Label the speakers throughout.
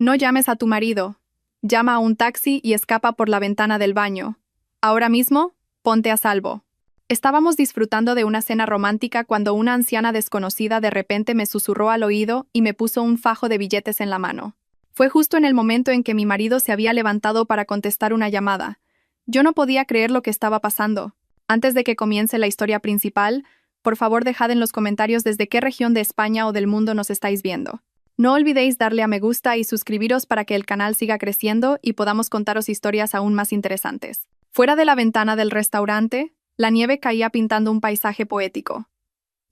Speaker 1: No llames a tu marido. Llama a un taxi y escapa por la ventana del baño. Ahora mismo, ponte a salvo. Estábamos disfrutando de una cena romántica cuando una anciana desconocida de repente me susurró al oído y me puso un fajo de billetes en la mano. Fue justo en el momento en que mi marido se había levantado para contestar una llamada. Yo no podía creer lo que estaba pasando. Antes de que comience la historia principal, por favor dejad en los comentarios desde qué región de España o del mundo nos estáis viendo. No olvidéis darle a me gusta y suscribiros para que el canal siga creciendo y podamos contaros historias aún más interesantes. Fuera de la ventana del restaurante, la nieve caía pintando un paisaje poético.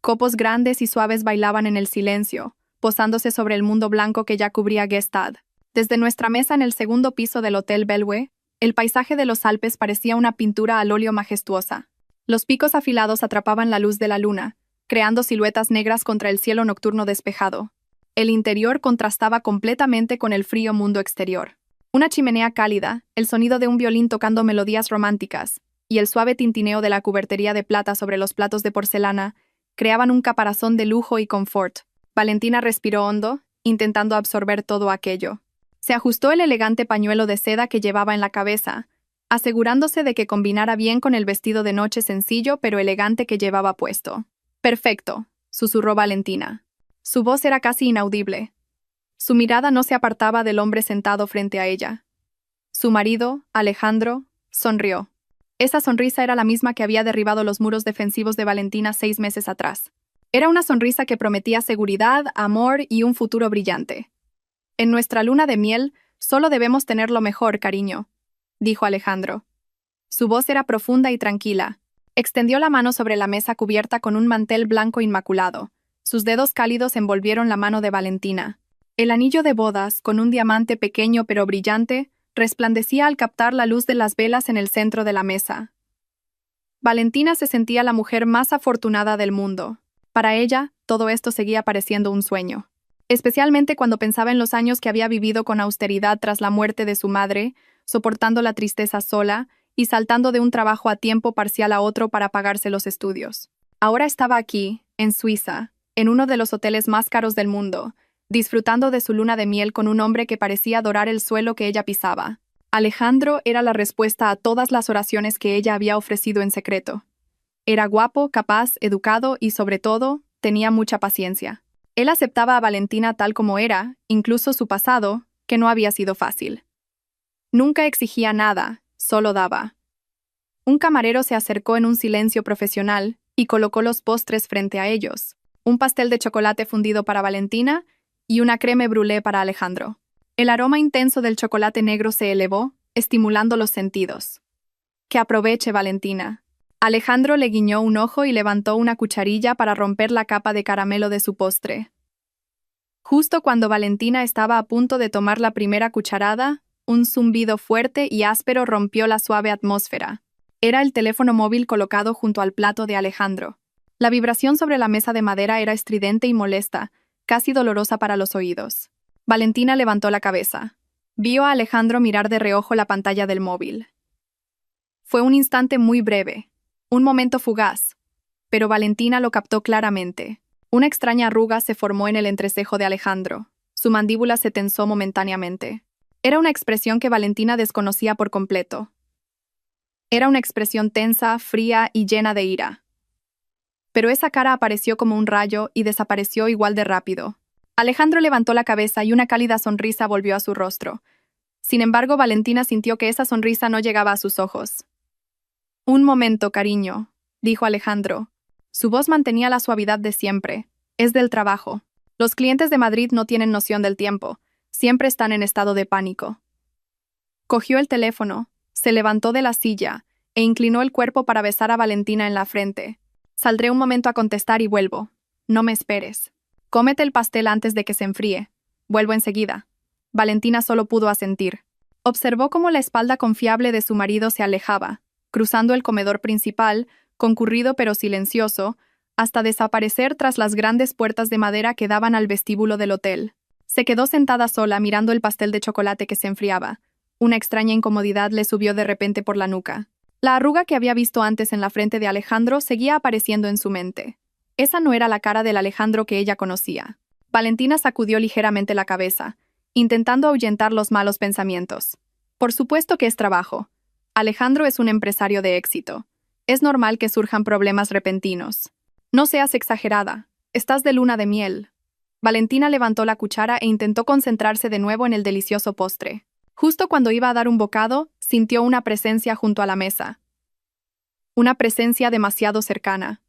Speaker 1: Copos grandes y suaves bailaban en el silencio, posándose sobre el mundo blanco que ya cubría Gestad. Desde nuestra mesa en el segundo piso del Hotel Belwë, el paisaje de los Alpes parecía una pintura al óleo majestuosa. Los picos afilados atrapaban la luz de la luna, creando siluetas negras contra el cielo nocturno despejado. El interior contrastaba completamente con el frío mundo exterior. Una chimenea cálida, el sonido de un violín tocando melodías románticas, y el suave tintineo de la cubertería de plata sobre los platos de porcelana creaban un caparazón de lujo y confort. Valentina respiró hondo, intentando absorber todo aquello. Se ajustó el elegante pañuelo de seda que llevaba en la cabeza, asegurándose de que combinara bien con el vestido de noche sencillo pero elegante que llevaba puesto. «Perfecto», susurró Valentina. Su voz era casi inaudible. Su mirada no se apartaba del hombre sentado frente a ella. Su marido, Alejandro, sonrió. Esa sonrisa era la misma que había derribado los muros defensivos de Valentina 6 meses atrás. Era una sonrisa que prometía seguridad, amor y un futuro brillante. «En nuestra luna de miel, solo debemos tener lo mejor, cariño», dijo Alejandro. Su voz era profunda y tranquila. Extendió la mano sobre la mesa cubierta con un mantel blanco inmaculado. Sus dedos cálidos envolvieron la mano de Valentina. El anillo de bodas, con un diamante pequeño pero brillante, resplandecía al captar la luz de las velas en el centro de la mesa. Valentina se sentía la mujer más afortunada del mundo. Para ella, todo esto seguía pareciendo un sueño. Especialmente cuando pensaba en los años que había vivido con austeridad tras la muerte de su madre, soportando la tristeza sola y saltando de un trabajo a tiempo parcial a otro para pagarse los estudios. Ahora estaba aquí, en Suiza, en uno de los hoteles más caros del mundo, disfrutando de su luna de miel con un hombre que parecía adorar el suelo que ella pisaba. Alejandro era la respuesta a todas las oraciones que ella había ofrecido en secreto. Era guapo, capaz, educado y, sobre todo, tenía mucha paciencia. Él aceptaba a Valentina tal como era, incluso su pasado, que no había sido fácil. Nunca exigía nada, solo daba. Un camarero se acercó en un silencio profesional y colocó los postres frente a ellos. Un pastel de chocolate fundido para Valentina y una crème brûlée para Alejandro. El aroma intenso del chocolate negro se elevó, estimulando los sentidos. «Que aproveche, Valentina». Alejandro le guiñó un ojo y levantó una cucharilla para romper la capa de caramelo de su postre. Justo cuando Valentina estaba a punto de tomar la primera cucharada, un zumbido fuerte y áspero rompió la suave atmósfera. Era el teléfono móvil colocado junto al plato de Alejandro. La vibración sobre la mesa de madera era estridente y molesta, casi dolorosa para los oídos. Valentina levantó la cabeza. Vio a Alejandro mirar de reojo la pantalla del móvil. Fue un instante muy breve, un momento fugaz, pero Valentina lo captó claramente. Una extraña arruga se formó en el entrecejo de Alejandro. Su mandíbula se tensó momentáneamente. Era una expresión que Valentina desconocía por completo. Era una expresión tensa, fría y llena de ira. Pero esa cara apareció como un rayo y desapareció igual de rápido. Alejandro levantó la cabeza y una cálida sonrisa volvió a su rostro. Sin embargo, Valentina sintió que esa sonrisa no llegaba a sus ojos. «Un momento, cariño», dijo Alejandro. Su voz mantenía la suavidad de siempre. «Es del trabajo. Los clientes de Madrid no tienen noción del tiempo. Siempre están en estado de pánico». Cogió el teléfono, se levantó de la silla e inclinó el cuerpo para besar a Valentina en la frente. «Saldré un momento a contestar y vuelvo. No me esperes. Cómete el pastel antes de que se enfríe. Vuelvo enseguida». Valentina solo pudo asentir. Observó cómo la espalda confiable de su marido se alejaba, cruzando el comedor principal, concurrido pero silencioso, hasta desaparecer tras las grandes puertas de madera que daban al vestíbulo del hotel. Se quedó sentada sola mirando el pastel de chocolate que se enfriaba. Una extraña incomodidad le subió de repente por la nuca. La arruga que había visto antes en la frente de Alejandro seguía apareciendo en su mente. Esa no era la cara del Alejandro que ella conocía. Valentina sacudió ligeramente la cabeza. intentando ahuyentar los malos pensamientos. Por supuesto que es trabajo. Alejandro es un empresario de éxito. Es normal que surjan problemas repentinos. No seas exagerada. Estás de luna de miel. Valentina levantó la cuchara e intentó concentrarse de nuevo en el delicioso postre. Justo cuando iba a dar un bocado, sintió una presencia junto a la mesa. Una presencia demasiado cercana.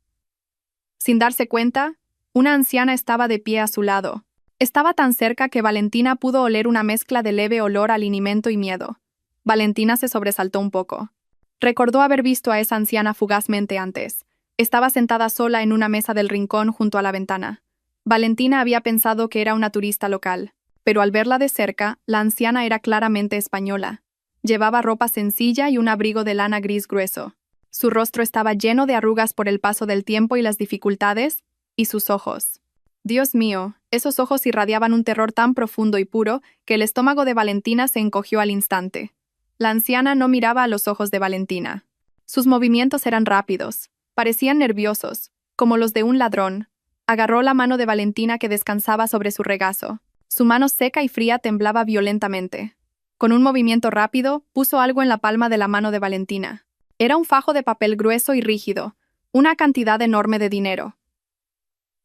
Speaker 1: Sin darse cuenta, una anciana estaba de pie a su lado. Estaba tan cerca que Valentina pudo oler una mezcla de leve olor a linimento y miedo. Valentina se sobresaltó un poco. Recordó haber visto a esa anciana fugazmente antes. Estaba sentada sola en una mesa del rincón junto a la ventana. Valentina había pensado que era una turista local, pero al verla de cerca, la anciana era claramente española. Llevaba ropa sencilla y un abrigo de lana gris grueso. Su rostro estaba lleno de arrugas por el paso del tiempo y las dificultades, y sus ojos. Dios mío, esos ojos irradiaban un terror tan profundo y puro que el estómago de Valentina se encogió al instante. La anciana no miraba a los ojos de Valentina. Sus movimientos eran rápidos, parecían nerviosos, como los de un ladrón. Agarró la mano de Valentina que descansaba sobre su regazo. Su mano seca y fría temblaba violentamente. Con un movimiento rápido, puso algo en la palma de la mano de Valentina. Era un fajo de papel grueso y rígido, una cantidad enorme de dinero.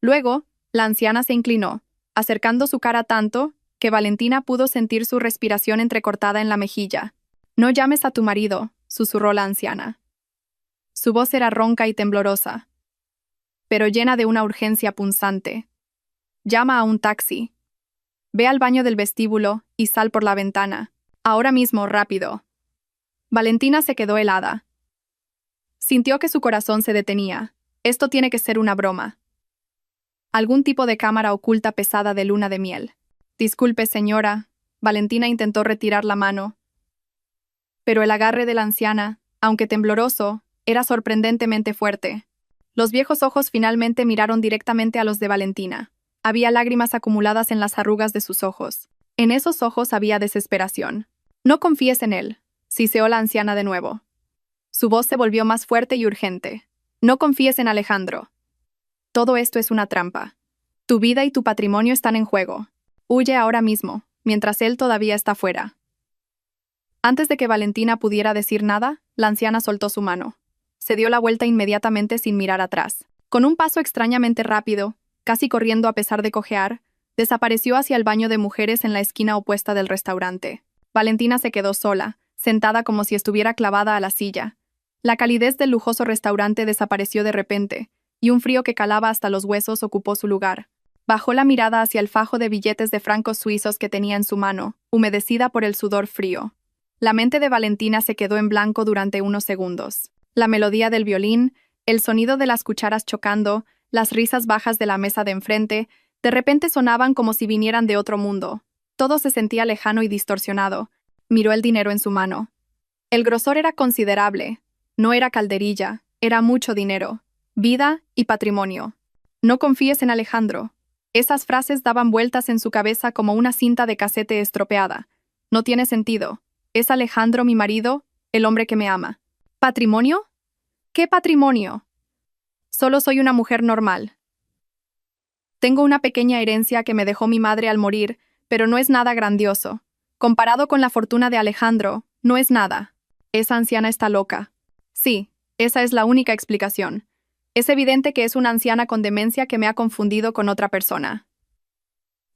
Speaker 1: Luego, la anciana se inclinó, acercando su cara tanto que Valentina pudo sentir su respiración entrecortada en la mejilla. «No llames a tu marido», susurró la anciana. Su voz era ronca y temblorosa, pero llena de una urgencia punzante. «Llama a un taxi. Ve al baño del vestíbulo y sal por la ventana. Ahora mismo, rápido». Valentina se quedó helada. Sintió que su corazón se detenía. Esto tiene que ser una broma. Algún tipo de cámara oculta pesada de luna de miel. «Disculpe, señora». Valentina intentó retirar la mano, pero el agarre de la anciana, aunque tembloroso, era sorprendentemente fuerte. Los viejos ojos finalmente miraron directamente a los de Valentina. Había lágrimas acumuladas en las arrugas de sus ojos. En esos ojos había desesperación. «No confíes en él», siseó la anciana de nuevo. Su voz se volvió más fuerte y urgente. «No confíes en Alejandro. Todo esto es una trampa. Tu vida y tu patrimonio están en juego. Huye ahora mismo, mientras él todavía está fuera». Antes de que Valentina pudiera decir nada, la anciana soltó su mano. Se dio la vuelta inmediatamente sin mirar atrás. Con un paso extrañamente rápido, casi corriendo a pesar de cojear, desapareció hacia el baño de mujeres en la esquina opuesta del restaurante. Valentina se quedó sola, sentada como si estuviera clavada a la silla. La calidez del lujoso restaurante desapareció de repente, y un frío que calaba hasta los huesos ocupó su lugar. Bajó la mirada hacia el fajo de billetes de francos suizos que tenía en su mano, humedecida por el sudor frío. La mente de Valentina se quedó en blanco durante unos segundos. La melodía del violín, el sonido de las cucharas chocando, las risas bajas de la mesa de enfrente, de repente sonaban como si vinieran de otro mundo. Todo se sentía lejano y distorsionado. Miró el dinero en su mano. El grosor era considerable. No era calderilla, era mucho dinero. Vida y patrimonio. «No confíes en Alejandro». Esas frases daban vueltas en su cabeza como una cinta de casete estropeada. No tiene sentido. ¿Es Alejandro mi marido, el hombre que me ama? ¿Patrimonio? ¿Qué patrimonio? Solo soy una mujer normal. Tengo una pequeña herencia que me dejó mi madre al morir, pero no es nada grandioso. Comparado con la fortuna de Alejandro, no es nada. Esa anciana está loca. Sí, esa es la única explicación. Es evidente que es una anciana con demencia que me ha confundido con otra persona.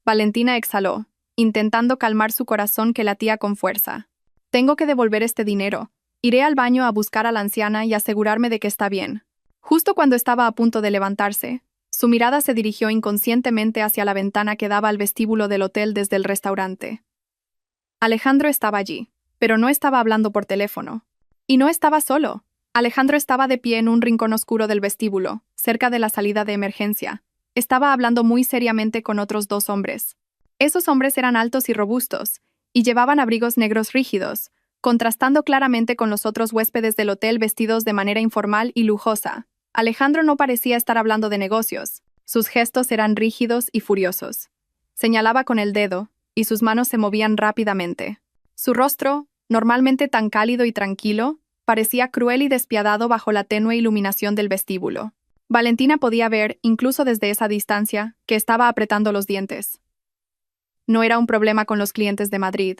Speaker 1: Valentina exhaló, intentando calmar su corazón que latía con fuerza. Tengo que devolver este dinero. Iré al baño a buscar a la anciana y asegurarme de que está bien. Justo cuando estaba a punto de levantarse, su mirada se dirigió inconscientemente hacia la ventana que daba al vestíbulo del hotel desde el restaurante. Alejandro estaba allí, pero no estaba hablando por teléfono. Y no estaba solo. Alejandro estaba de pie en un rincón oscuro del vestíbulo, cerca de la salida de emergencia. Estaba hablando muy seriamente con otros dos hombres. Esos hombres eran altos y robustos, y llevaban abrigos negros rígidos, contrastando claramente con los otros huéspedes del hotel vestidos de manera informal y lujosa. Alejandro no parecía estar hablando de negocios. Sus gestos eran rígidos y furiosos. Señalaba con el dedo, y sus manos se movían rápidamente. Su rostro, normalmente tan cálido y tranquilo, parecía cruel y despiadado bajo la tenue iluminación del vestíbulo. Valentina podía ver, incluso desde esa distancia, que estaba apretando los dientes. No era un problema con los clientes de Madrid.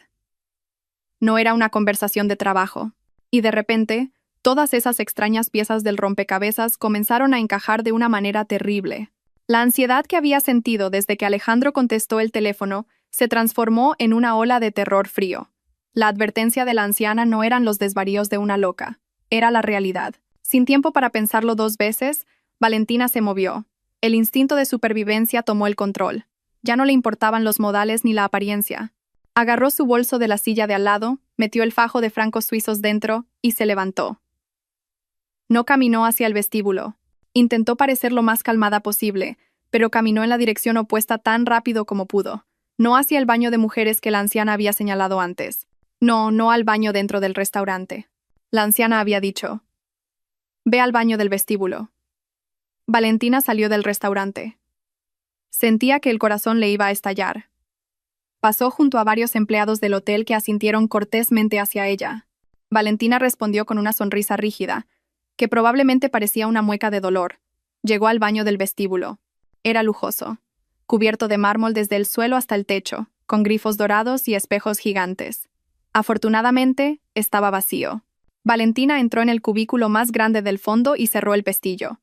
Speaker 1: No era una conversación de trabajo. Y de repente, todas esas extrañas piezas del rompecabezas comenzaron a encajar de una manera terrible. La ansiedad que había sentido desde que Alejandro contestó el teléfono se transformó en una ola de terror frío. La advertencia de la anciana no eran los desvaríos de una loca, era la realidad. Sin tiempo para pensarlo dos veces, Valentina se movió. El instinto de supervivencia tomó el control. Ya no le importaban los modales ni la apariencia. Agarró su bolso de la silla de al lado, metió el fajo de francos suizos dentro y se levantó. No caminó hacia el vestíbulo. Intentó parecer lo más calmada posible, pero caminó en la dirección opuesta tan rápido como pudo. No hacia el baño de mujeres que la anciana había señalado antes. No al baño dentro del restaurante. La anciana había dicho: «Ve al baño del vestíbulo». Valentina salió del restaurante. Sentía que el corazón le iba a estallar. Pasó junto a varios empleados del hotel que asintieron cortésmente hacia ella. Valentina respondió con una sonrisa rígida, que probablemente parecía una mueca de dolor. Llegó al baño del vestíbulo. Era lujoso, cubierto de mármol desde el suelo hasta el techo, con grifos dorados y espejos gigantes. Afortunadamente, estaba vacío. Valentina entró en el cubículo más grande del fondo y cerró el pestillo.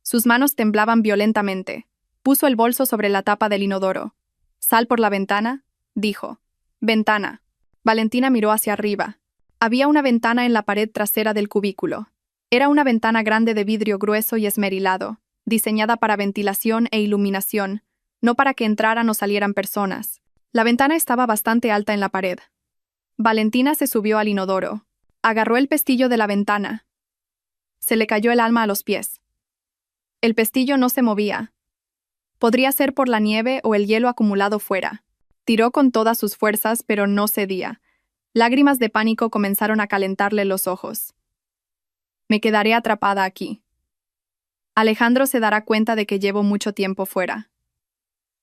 Speaker 1: Sus manos temblaban violentamente. Puso el bolso sobre la tapa del inodoro. «Sal por la ventana», dijo. «Ventana». Valentina miró hacia arriba. Había una ventana en la pared trasera del cubículo. Era una ventana grande de vidrio grueso y esmerilado, diseñada para ventilación e iluminación, no para que entraran o salieran personas. La ventana estaba bastante alta en la pared. Valentina se subió al inodoro. Agarró el pestillo de la ventana. Se le cayó el alma a los pies. El pestillo no se movía. Podría ser por la nieve o el hielo acumulado fuera. Tiró con todas sus fuerzas, pero no cedía. Lágrimas de pánico comenzaron a calentarle los ojos. «Me quedaré atrapada aquí. Alejandro se dará cuenta de que llevo mucho tiempo fuera.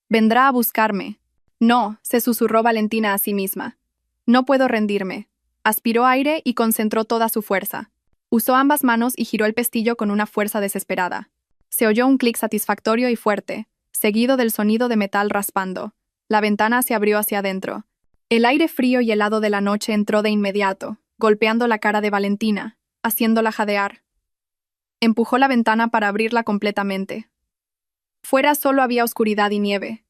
Speaker 1: Vendrá a buscarme». «No», se susurró Valentina a sí misma. «No puedo rendirme». Aspiró aire y concentró toda su fuerza. Usó ambas manos y giró el pestillo con una fuerza desesperada. Se oyó un clic satisfactorio y fuerte, seguido del sonido de metal raspando. La ventana se abrió hacia adentro. El aire frío y helado de la noche entró de inmediato, golpeando la cara de Valentina, haciéndola jadear. Empujó la ventana para abrirla completamente. Fuera solo había oscuridad y nieve.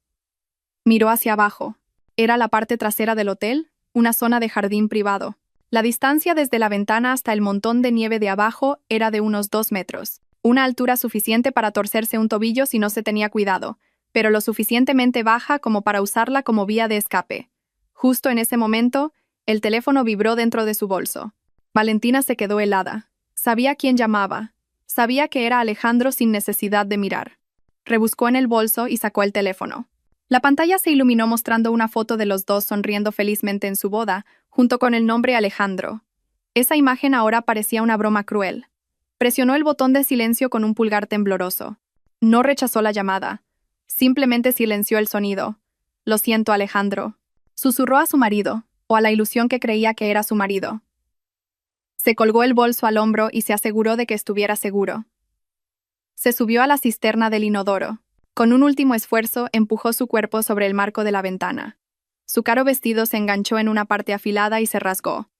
Speaker 1: Miró hacia abajo. Era la parte trasera del hotel, una zona de jardín privado. La distancia desde la ventana hasta el montón de nieve de abajo era de unos 2 metros. Una altura suficiente para torcerse un tobillo si no se tenía cuidado, pero lo suficientemente baja como para usarla como vía de escape. Justo en ese momento, el teléfono vibró dentro de su bolso. Valentina se quedó helada. Sabía quién llamaba. Sabía que era Alejandro sin necesidad de mirar. Rebuscó en el bolso y sacó el teléfono. La pantalla se iluminó mostrando una foto de los dos sonriendo felizmente en su boda, junto con el nombre Alejandro. Esa imagen ahora parecía una broma cruel. Presionó el botón de silencio con un pulgar tembloroso. No rechazó la llamada. Simplemente silenció el sonido. «Lo siento, Alejandro», susurró a su marido, o a la ilusión que creía que era su marido. Se colgó el bolso al hombro y se aseguró de que estuviera seguro. Se subió a la cisterna del inodoro. Con un último esfuerzo, empujó su cuerpo sobre el marco de la ventana. Su caro vestido se enganchó en una parte afilada y se rasgó.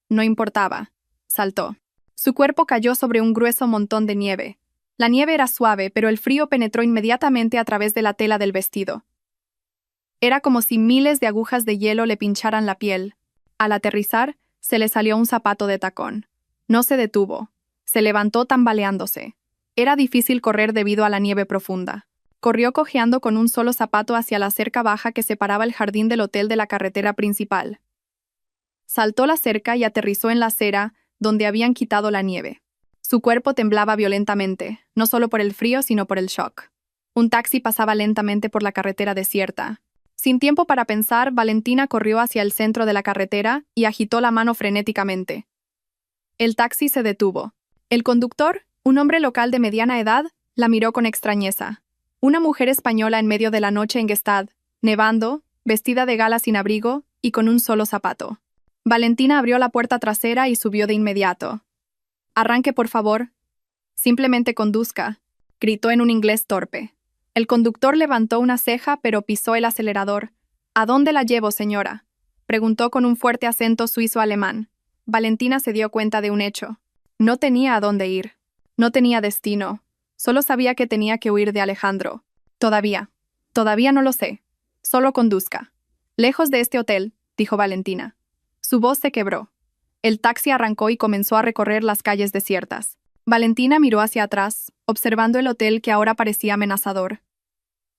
Speaker 1: No importaba. Saltó. Su cuerpo cayó sobre un grueso montón de nieve. La nieve era suave, pero el frío penetró inmediatamente a través de la tela del vestido. Era como si miles de agujas de hielo le pincharan la piel. Al aterrizar, se le salió un zapato de tacón. No se detuvo. Se levantó tambaleándose. Era difícil correr debido a la nieve profunda. Corrió cojeando con un solo zapato hacia la cerca baja que separaba el jardín del hotel de la carretera principal. Saltó la cerca y aterrizó en la acera, donde habían quitado la nieve. Su cuerpo temblaba violentamente, no solo por el frío, sino por el shock. Un taxi pasaba lentamente por la carretera desierta. Sin tiempo para pensar, Valentina corrió hacia el centro de la carretera y agitó la mano frenéticamente. El taxi se detuvo. El conductor, un hombre local de mediana edad, la miró con extrañeza. Una mujer española en medio de la noche en Gstad, nevando, vestida de gala sin abrigo y con un solo zapato. Valentina abrió la puerta trasera y subió de inmediato. «Arranque, por favor». «Simplemente conduzca», gritó en un inglés torpe. El conductor levantó una ceja pero pisó el acelerador. ¿A dónde la llevo, señora?, preguntó con un fuerte acento suizo-alemán. Valentina se dio cuenta de un hecho. No tenía a dónde ir. No tenía destino. Solo sabía que tenía que huir de Alejandro. Todavía no lo sé. Solo conduzca. Lejos de este hotel, dijo Valentina. Su voz se quebró. El taxi arrancó y comenzó a recorrer las calles desiertas. Valentina miró hacia atrás, observando el hotel que ahora parecía amenazador.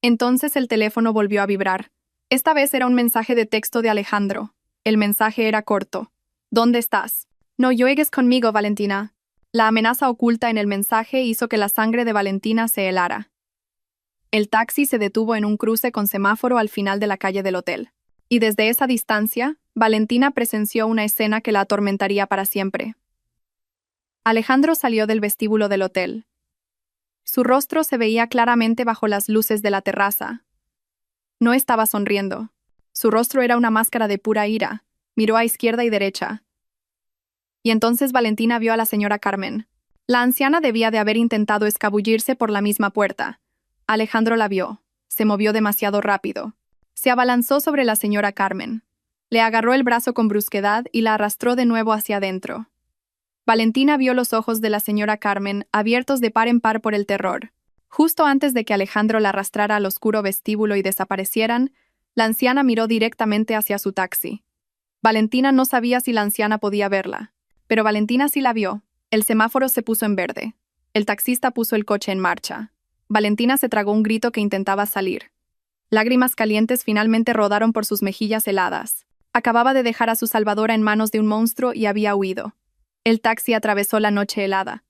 Speaker 1: Entonces el teléfono volvió a vibrar. Esta vez era un mensaje de texto de Alejandro. El mensaje era corto. ¿Dónde estás? No juegues conmigo, Valentina. La amenaza oculta en el mensaje hizo que la sangre de Valentina se helara. El taxi se detuvo en un cruce con semáforo al final de la calle del hotel. Y desde esa distancia, Valentina presenció una escena que la atormentaría para siempre. Alejandro salió del vestíbulo del hotel. Su rostro se veía claramente bajo las luces de la terraza. No estaba sonriendo. Su rostro era una máscara de pura ira. Miró a izquierda y derecha. Y entonces Valentina vio a la señora Carmen. La anciana debía de haber intentado escabullirse por la misma puerta. Alejandro la vio. Se movió demasiado rápido. Se abalanzó sobre la señora Carmen. Le agarró el brazo con brusquedad y la arrastró de nuevo hacia adentro. Valentina vio los ojos de la señora Carmen abiertos de par en par por el terror. Justo antes de que Alejandro la arrastrara al oscuro vestíbulo y desaparecieran, la anciana miró directamente hacia su taxi. Valentina no sabía si la anciana podía verla, pero Valentina sí la vio. El semáforo se puso en verde. El taxista puso el coche en marcha. Valentina se tragó un grito que intentaba salir. Lágrimas calientes finalmente rodaron por sus mejillas heladas. Acababa de dejar a su salvadora en manos de un monstruo y había huido. El taxi atravesó la noche helada.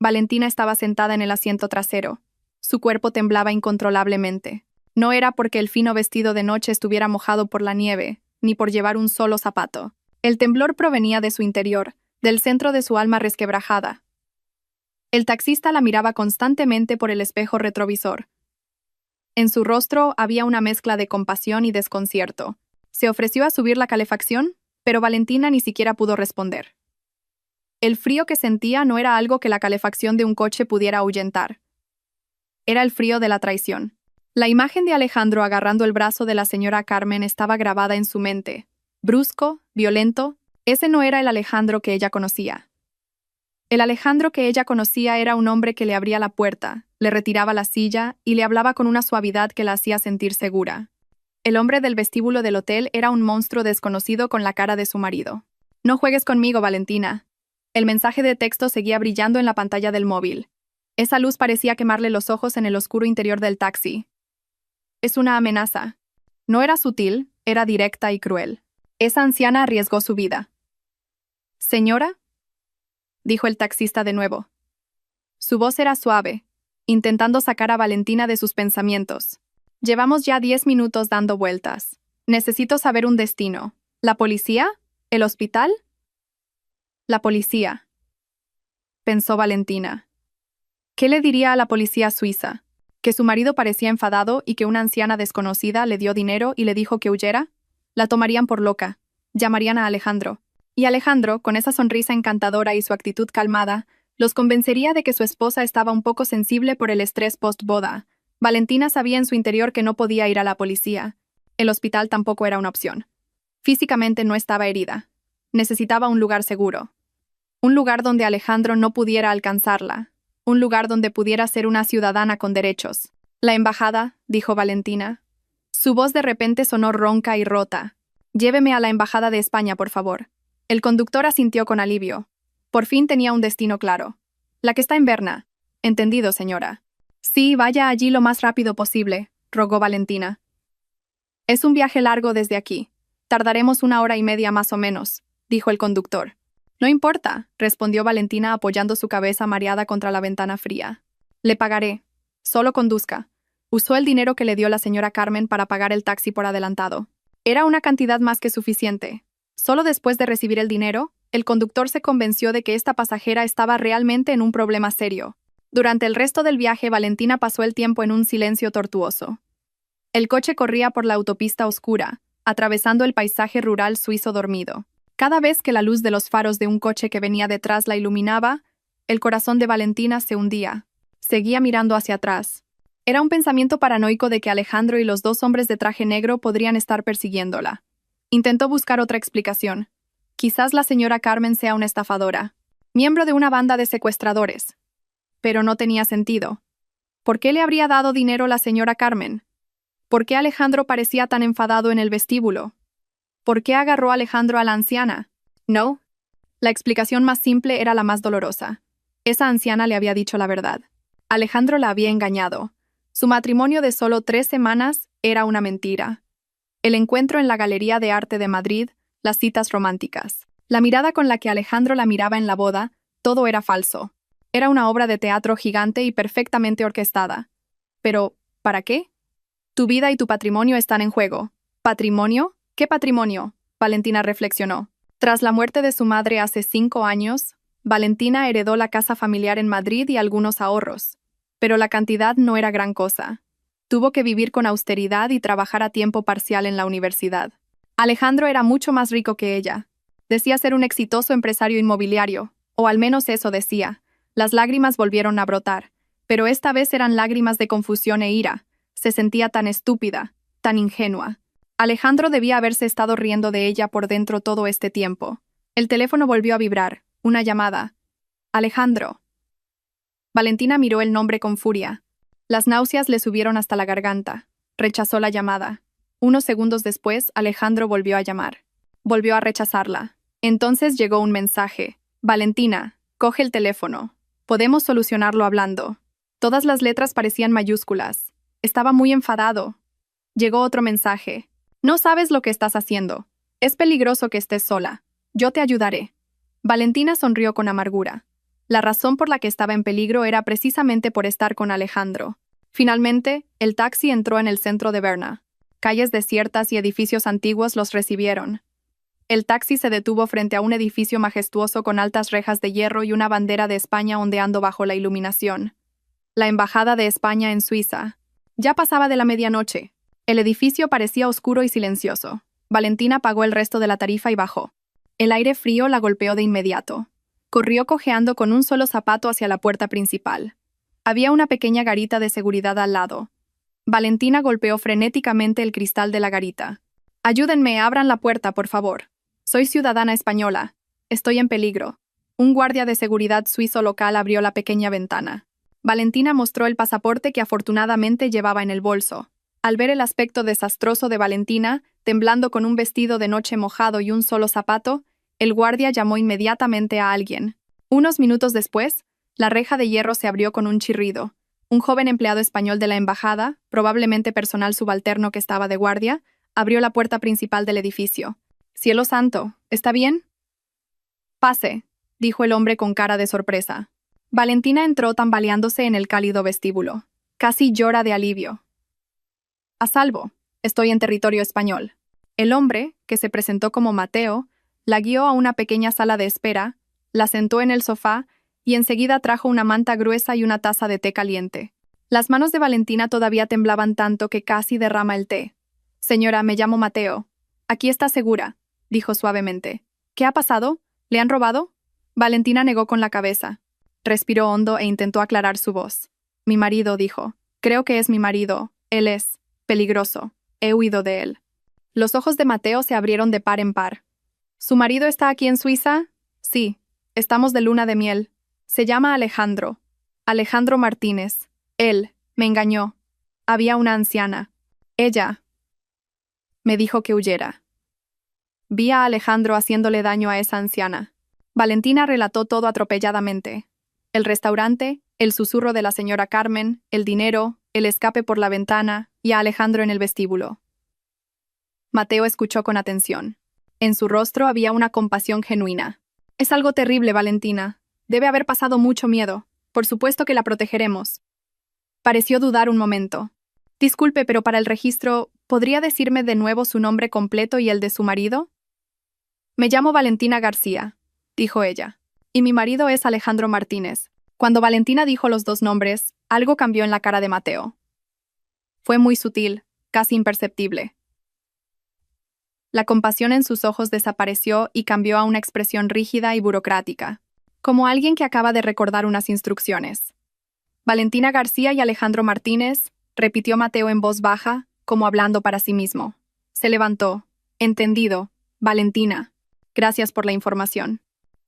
Speaker 1: Valentina estaba sentada en el asiento trasero. Su cuerpo temblaba incontrolablemente. No era porque el fino vestido de noche estuviera mojado por la nieve, ni por llevar un solo zapato. El temblor provenía de su interior, del centro de su alma resquebrajada. El taxista la miraba constantemente por el espejo retrovisor. En su rostro había una mezcla de compasión y desconcierto. Se ofreció a subir la calefacción, pero Valentina ni siquiera pudo responder. El frío que sentía no era algo que la calefacción de un coche pudiera ahuyentar. Era el frío de la traición. La imagen de Alejandro agarrando el brazo de la señora Carmen estaba grabada en su mente. Brusco, violento, ese no era el Alejandro que ella conocía. El Alejandro que ella conocía era un hombre que le abría la puerta, le retiraba la silla y le hablaba con una suavidad que la hacía sentir segura. El hombre del vestíbulo del hotel era un monstruo desconocido con la cara de su marido. «No juegues conmigo, Valentina». El mensaje de texto seguía brillando en la pantalla del móvil. Esa luz parecía quemarle los ojos en el oscuro interior del taxi. Es una amenaza. No era sutil, era directa y cruel. Esa anciana arriesgó su vida. «¿Señora?», dijo el taxista de nuevo. Su voz era suave, intentando sacar a Valentina de sus pensamientos. «Llevamos ya 10 minutos dando vueltas. Necesito saber un destino. ¿La policía? ¿El hospital?» «La policía», pensó Valentina. ¿Qué le diría a la policía suiza? ¿Que su marido parecía enfadado y que una anciana desconocida le dio dinero y le dijo que huyera? La tomarían por loca. Llamarían a Alejandro. Y Alejandro, con esa sonrisa encantadora y su actitud calmada, los convencería de que su esposa estaba un poco sensible por el estrés post-boda. Valentina sabía en su interior que no podía ir a la policía. El hospital tampoco era una opción. Físicamente no estaba herida. Necesitaba un lugar seguro. Un lugar donde Alejandro no pudiera alcanzarla. Un lugar donde pudiera ser una ciudadana con derechos. «La embajada», dijo Valentina. Su voz de repente sonó ronca y rota. «Lléveme a la embajada de España, por favor». El conductor asintió con alivio. Por fin tenía un destino claro. «La que está en Berna». «Entendido, señora». «Sí, vaya allí lo más rápido posible», rogó Valentina. «Es un viaje largo desde aquí. Tardaremos 1 hora y media más o menos», dijo el conductor. «No importa», respondió Valentina apoyando su cabeza mareada contra la ventana fría. «Le pagaré. Solo conduzca». Usó el dinero que le dio la señora Carmen para pagar el taxi por adelantado. Era una cantidad más que suficiente. Solo después de recibir el dinero, el conductor se convenció de que esta pasajera estaba realmente en un problema serio. Durante el resto del viaje, Valentina pasó el tiempo en un silencio tortuoso. El coche corría por la autopista oscura, atravesando el paisaje rural suizo dormido. Cada vez que la luz de los faros de un coche que venía detrás la iluminaba, el corazón de Valentina se hundía. Seguía mirando hacia atrás. Era un pensamiento paranoico de que Alejandro y los dos hombres de traje negro podrían estar persiguiéndola. Intentó buscar otra explicación. Quizás la señora Carmen sea una estafadora, miembro de una banda de secuestradores. Pero no tenía sentido. ¿Por qué le habría dado dinero la señora Carmen? ¿Por qué Alejandro parecía tan enfadado en el vestíbulo? ¿Por qué agarró Alejandro a la anciana? No. La explicación más simple era la más dolorosa. Esa anciana le había dicho la verdad. Alejandro la había engañado. Su matrimonio de solo 3 semanas era una mentira. El encuentro en la Galería de Arte de Madrid, las citas románticas. La mirada con la que Alejandro la miraba en la boda, todo era falso. Era una obra de teatro gigante y perfectamente orquestada. Pero, ¿para qué? Tu vida y tu patrimonio están en juego. ¿Patrimonio? ¿Qué patrimonio? Valentina reflexionó. Tras la muerte de su madre hace 5 años, Valentina heredó la casa familiar en Madrid y algunos ahorros. Pero la cantidad no era gran cosa. Tuvo que vivir con austeridad y trabajar a tiempo parcial en la universidad. Alejandro era mucho más rico que ella. Decía ser un exitoso empresario inmobiliario, o al menos eso decía. Las lágrimas volvieron a brotar, pero esta vez eran lágrimas de confusión e ira. Se sentía tan estúpida, tan ingenua. Alejandro debía haberse estado riendo de ella por dentro todo este tiempo. El teléfono volvió a vibrar. Una llamada. Alejandro. Valentina miró el nombre con furia. Las náuseas le subieron hasta la garganta. Rechazó la llamada. Unos segundos después, Alejandro volvió a llamar. Volvió a rechazarla. Entonces llegó un mensaje. Valentina, coge el teléfono. Podemos solucionarlo hablando. Todas las letras parecían mayúsculas. Estaba muy enfadado. Llegó otro mensaje. No sabes lo que estás haciendo. Es peligroso que estés sola. Yo te ayudaré. Valentina sonrió con amargura. La razón por la que estaba en peligro era precisamente por estar con Alejandro. Finalmente, el taxi entró en el centro de Berna. Calles desiertas y edificios antiguos los recibieron. El taxi se detuvo frente a un edificio majestuoso con altas rejas de hierro y una bandera de España ondeando bajo la iluminación. La Embajada de España en Suiza. Ya pasaba de la medianoche. El edificio parecía oscuro y silencioso. Valentina pagó el resto de la tarifa y bajó. El aire frío la golpeó de inmediato. Corrió cojeando con un solo zapato hacia la puerta principal. Había una pequeña garita de seguridad al lado. Valentina golpeó frenéticamente el cristal de la garita. «Ayúdenme, abran la puerta, por favor. Soy ciudadana española. Estoy en peligro». Un guardia de seguridad suizo local abrió la pequeña ventana. Valentina mostró el pasaporte que afortunadamente llevaba en el bolso. Al ver el aspecto desastroso de Valentina, temblando con un vestido de noche mojado y un solo zapato, el guardia llamó inmediatamente a alguien. Unos minutos después, la reja de hierro se abrió con un chirrido. Un joven empleado español de la embajada, probablemente personal subalterno que estaba de guardia, abrió la puerta principal del edificio. «Cielo santo, ¿está bien?» «Pase», dijo el hombre con cara de sorpresa. Valentina entró tambaleándose en el cálido vestíbulo. Casi llora de alivio. «A salvo. Estoy en territorio español». El hombre, que se presentó como Mateo, la guió a una pequeña sala de espera, la sentó en el sofá y enseguida trajo una manta gruesa y una taza de té caliente. Las manos de Valentina todavía temblaban tanto que casi derrama el té. «Señora, me llamo Mateo. Aquí está segura», dijo suavemente. «¿Qué ha pasado? ¿Le han robado?» Valentina negó con la cabeza. Respiró hondo e intentó aclarar su voz. «Mi marido», dijo. «Creo que es mi marido. Él es peligroso. He huido de él». Los ojos de Mateo se abrieron de par en par. «¿Su marido está aquí en Suiza?» «Sí. Estamos de luna de miel. Se llama Alejandro. Alejandro Martínez. Él me engañó. Había una anciana. Ella me dijo que huyera. Vi a Alejandro haciéndole daño a esa anciana». Valentina relató todo atropelladamente. El restaurante, el susurro de la señora Carmen, el dinero, el escape por la ventana y a Alejandro en el vestíbulo. Mateo escuchó con atención. En su rostro había una compasión genuina. «Es algo terrible, Valentina. Debe haber pasado mucho miedo. Por supuesto que la protegeremos». Pareció dudar un momento. «Disculpe, pero para el registro, ¿podría decirme de nuevo su nombre completo y el de su marido?» «Me llamo Valentina García», dijo ella. «Y mi marido es Alejandro Martínez». Cuando Valentina dijo los dos nombres, algo cambió en la cara de Mateo. Fue muy sutil, casi imperceptible. La compasión en sus ojos desapareció y cambió a una expresión rígida y burocrática, como alguien que acaba de recordar unas instrucciones. «Valentina García y Alejandro Martínez», repitió Mateo en voz baja, como hablando para sí mismo. Se levantó. Entendido. Valentina. Gracias por la información.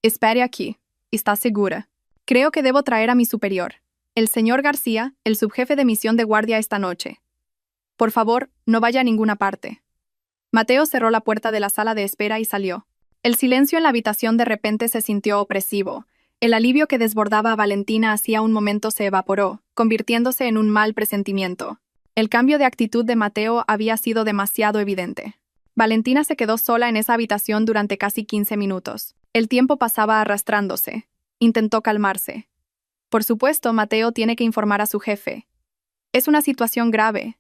Speaker 1: Espere aquí. ¿Está segura? Creo que debo traer a mi superior, el señor García, el subjefe de misión de guardia esta noche. Por favor, no vaya a ninguna parte. Mateo cerró la puerta de la sala de espera y salió. El silencio en la habitación de repente se sintió opresivo. El alivio que desbordaba a Valentina hacía un momento se evaporó, convirtiéndose en un mal presentimiento. El cambio de actitud de Mateo había sido demasiado evidente. Valentina se quedó sola en esa habitación durante casi 15 minutos. El tiempo pasaba arrastrándose. Intentó calmarse. Por supuesto, Mateo tiene que informar a su jefe. Es una situación grave.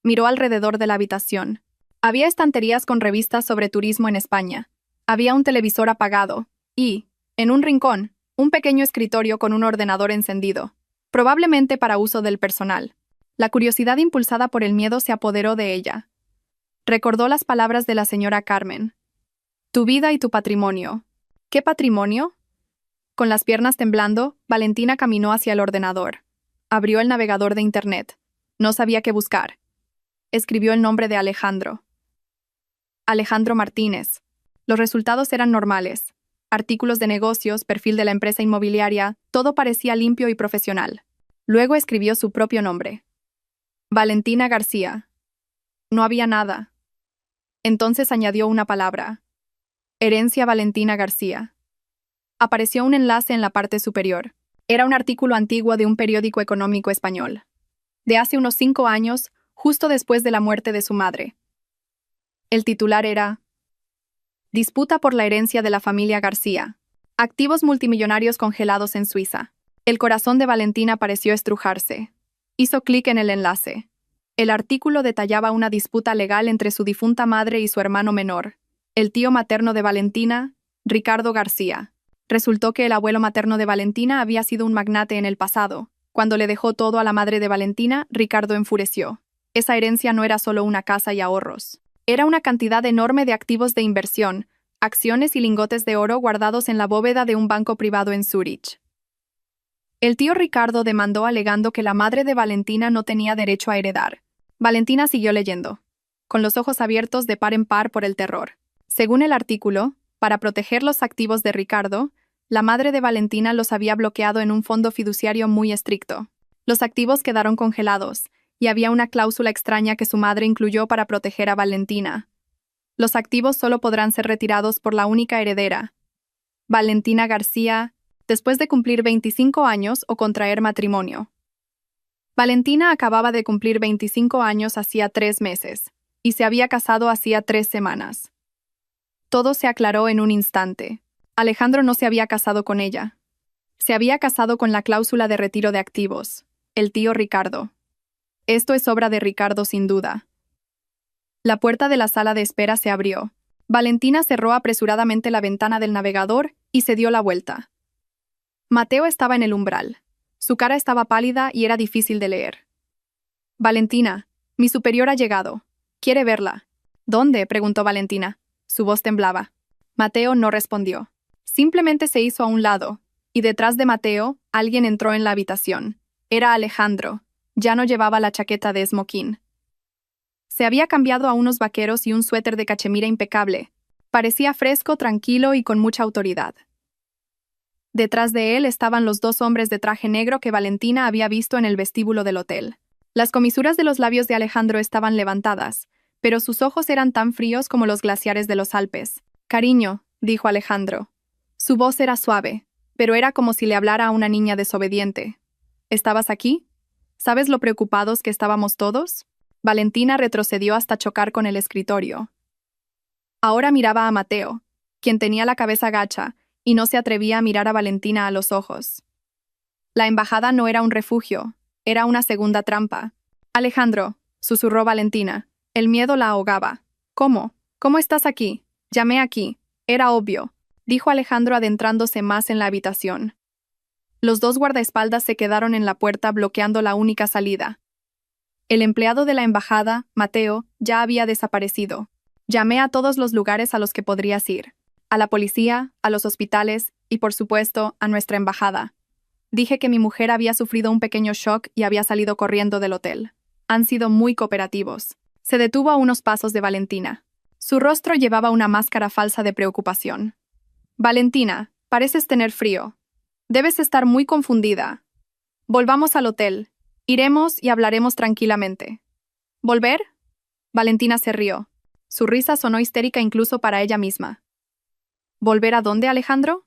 Speaker 1: Miró alrededor de la habitación. Había estanterías con revistas sobre turismo en España. Había un televisor apagado y, en un rincón, un pequeño escritorio con un ordenador encendido, probablemente para uso del personal. La curiosidad impulsada por el miedo se apoderó de ella. Recordó las palabras de la señora Carmen. Tu vida y tu patrimonio. ¿Qué patrimonio? Con las piernas temblando, Valentina caminó hacia el ordenador. Abrió el navegador de Internet. No sabía qué buscar. Escribió el nombre de Alejandro. Alejandro Martínez. Los resultados eran normales. Artículos de negocios, perfil de la empresa inmobiliaria, todo parecía limpio y profesional. Luego escribió su propio nombre. Valentina García. No había nada. Entonces añadió una palabra. Herencia Valentina García. Apareció un enlace en la parte superior. Era un artículo antiguo de un periódico económico español. De hace unos 5 años, justo después de la muerte de su madre. El titular era: Disputa por la herencia de la familia García. Activos multimillonarios congelados en Suiza. El corazón de Valentina pareció estrujarse. Hizo clic en el enlace. El artículo detallaba una disputa legal entre su difunta madre y su hermano menor, el tío materno de Valentina, Ricardo García. Resultó que el abuelo materno de Valentina había sido un magnate en el pasado. Cuando le dejó todo a la madre de Valentina, Ricardo enfureció. Esa herencia no era solo una casa y ahorros. Era una cantidad enorme de activos de inversión, acciones y lingotes de oro guardados en la bóveda de un banco privado en Zúrich. El tío Ricardo demandó alegando que la madre de Valentina no tenía derecho a heredar. Valentina siguió leyendo, con los ojos abiertos de par en par por el terror. Según el artículo, para proteger los activos de Ricardo, la madre de Valentina los había bloqueado en un fondo fiduciario muy estricto. Los activos quedaron congelados, y había una cláusula extraña que su madre incluyó para proteger a Valentina. Los activos solo podrán ser retirados por la única heredera, Valentina García, después de cumplir 25 años o contraer matrimonio. Valentina acababa de cumplir 25 años hacía 3 meses, y se había casado hacía 3 semanas. Todo se aclaró en un instante. Alejandro no se había casado con ella. Se había casado con la cláusula de retiro de activos, el tío Ricardo. Esto es obra de Ricardo sin duda. La puerta de la sala de espera se abrió. Valentina cerró apresuradamente la ventana del navegador y se dio la vuelta. Mateo estaba en el umbral. Su cara estaba pálida y era difícil de leer. Valentina, mi superior ha llegado. ¿Quiere verla? ¿Dónde?, preguntó Valentina. Su voz temblaba. Mateo no respondió. Simplemente se hizo a un lado, y detrás de Mateo, alguien entró en la habitación. Era Alejandro. Ya no llevaba la chaqueta de esmoquín. Se había cambiado a unos vaqueros y un suéter de cachemira impecable. Parecía fresco, tranquilo y con mucha autoridad. Detrás de él estaban los 2 hombres de traje negro que Valentina había visto en el vestíbulo del hotel. Las comisuras de los labios de Alejandro estaban levantadas, pero sus ojos eran tan fríos como los glaciares de los Alpes. Cariño, dijo Alejandro. Su voz era suave, pero era como si le hablara a una niña desobediente. ¿Estabas aquí? ¿Sabes lo preocupados que estábamos todos? Valentina retrocedió hasta chocar con el escritorio. Ahora miraba a Mateo, quien tenía la cabeza gacha, y no se atrevía a mirar a Valentina a los ojos. La embajada no era un refugio, era una segunda trampa. Alejandro, susurró Valentina. El miedo la ahogaba. ¿Cómo? ¿Cómo estás aquí? Llamé aquí. Era obvio, dijo Alejandro adentrándose más en la habitación. Los 2 guardaespaldas se quedaron en la puerta bloqueando la única salida. El empleado de la embajada, Mateo, ya había desaparecido. Llamé a todos los lugares a los que podrías ir. A la policía, a los hospitales y, por supuesto, a nuestra embajada. Dije que mi mujer había sufrido un pequeño shock y había salido corriendo del hotel. Han sido muy cooperativos. Se detuvo a unos pasos de Valentina. Su rostro llevaba una máscara falsa de preocupación. Valentina, pareces tener frío. Debes estar muy confundida. Volvamos al hotel. Iremos y hablaremos tranquilamente. ¿Volver? Valentina se rió. Su risa sonó histérica incluso para ella misma. ¿Volver a dónde, Alejandro?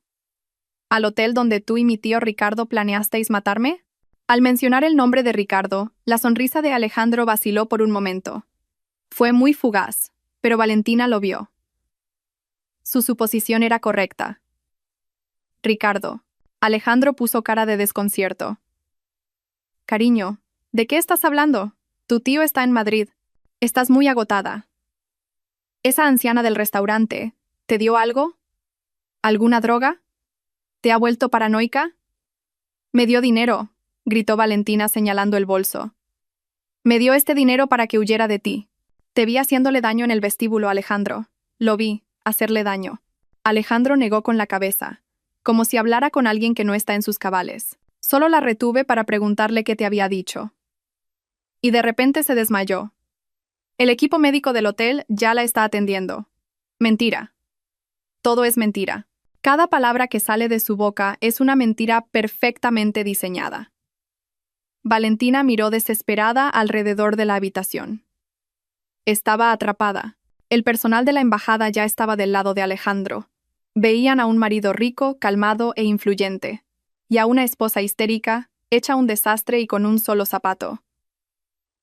Speaker 1: ¿Al hotel donde tú y mi tío Ricardo planeasteis matarme? Al mencionar el nombre de Ricardo, la sonrisa de Alejandro vaciló por un momento. Fue muy fugaz, pero Valentina lo vio. Su suposición era correcta. Ricardo. Alejandro puso cara de desconcierto. Cariño, ¿de qué estás hablando? Tu tío está en Madrid. Estás muy agotada. Esa anciana del restaurante, ¿te dio algo? ¿Alguna droga? ¿Te ha vuelto paranoica? Me dio dinero, gritó Valentina señalando el bolso. Me dio este dinero para que huyera de ti. Te vi haciéndole daño en el vestíbulo, Alejandro. Lo vi, hacerle daño. Alejandro negó con la cabeza, como si hablara con alguien que no está en sus cabales. Solo la retuve para preguntarle qué te había dicho. Y de repente se desmayó. El equipo médico del hotel ya la está atendiendo. Mentira. Todo es mentira. Cada palabra que sale de su boca es una mentira perfectamente diseñada. Valentina miró desesperada alrededor de la habitación. Estaba atrapada. El personal de la embajada ya estaba del lado de Alejandro. Veían a un marido rico, calmado e influyente, y a una esposa histérica, hecha un desastre y con un solo zapato.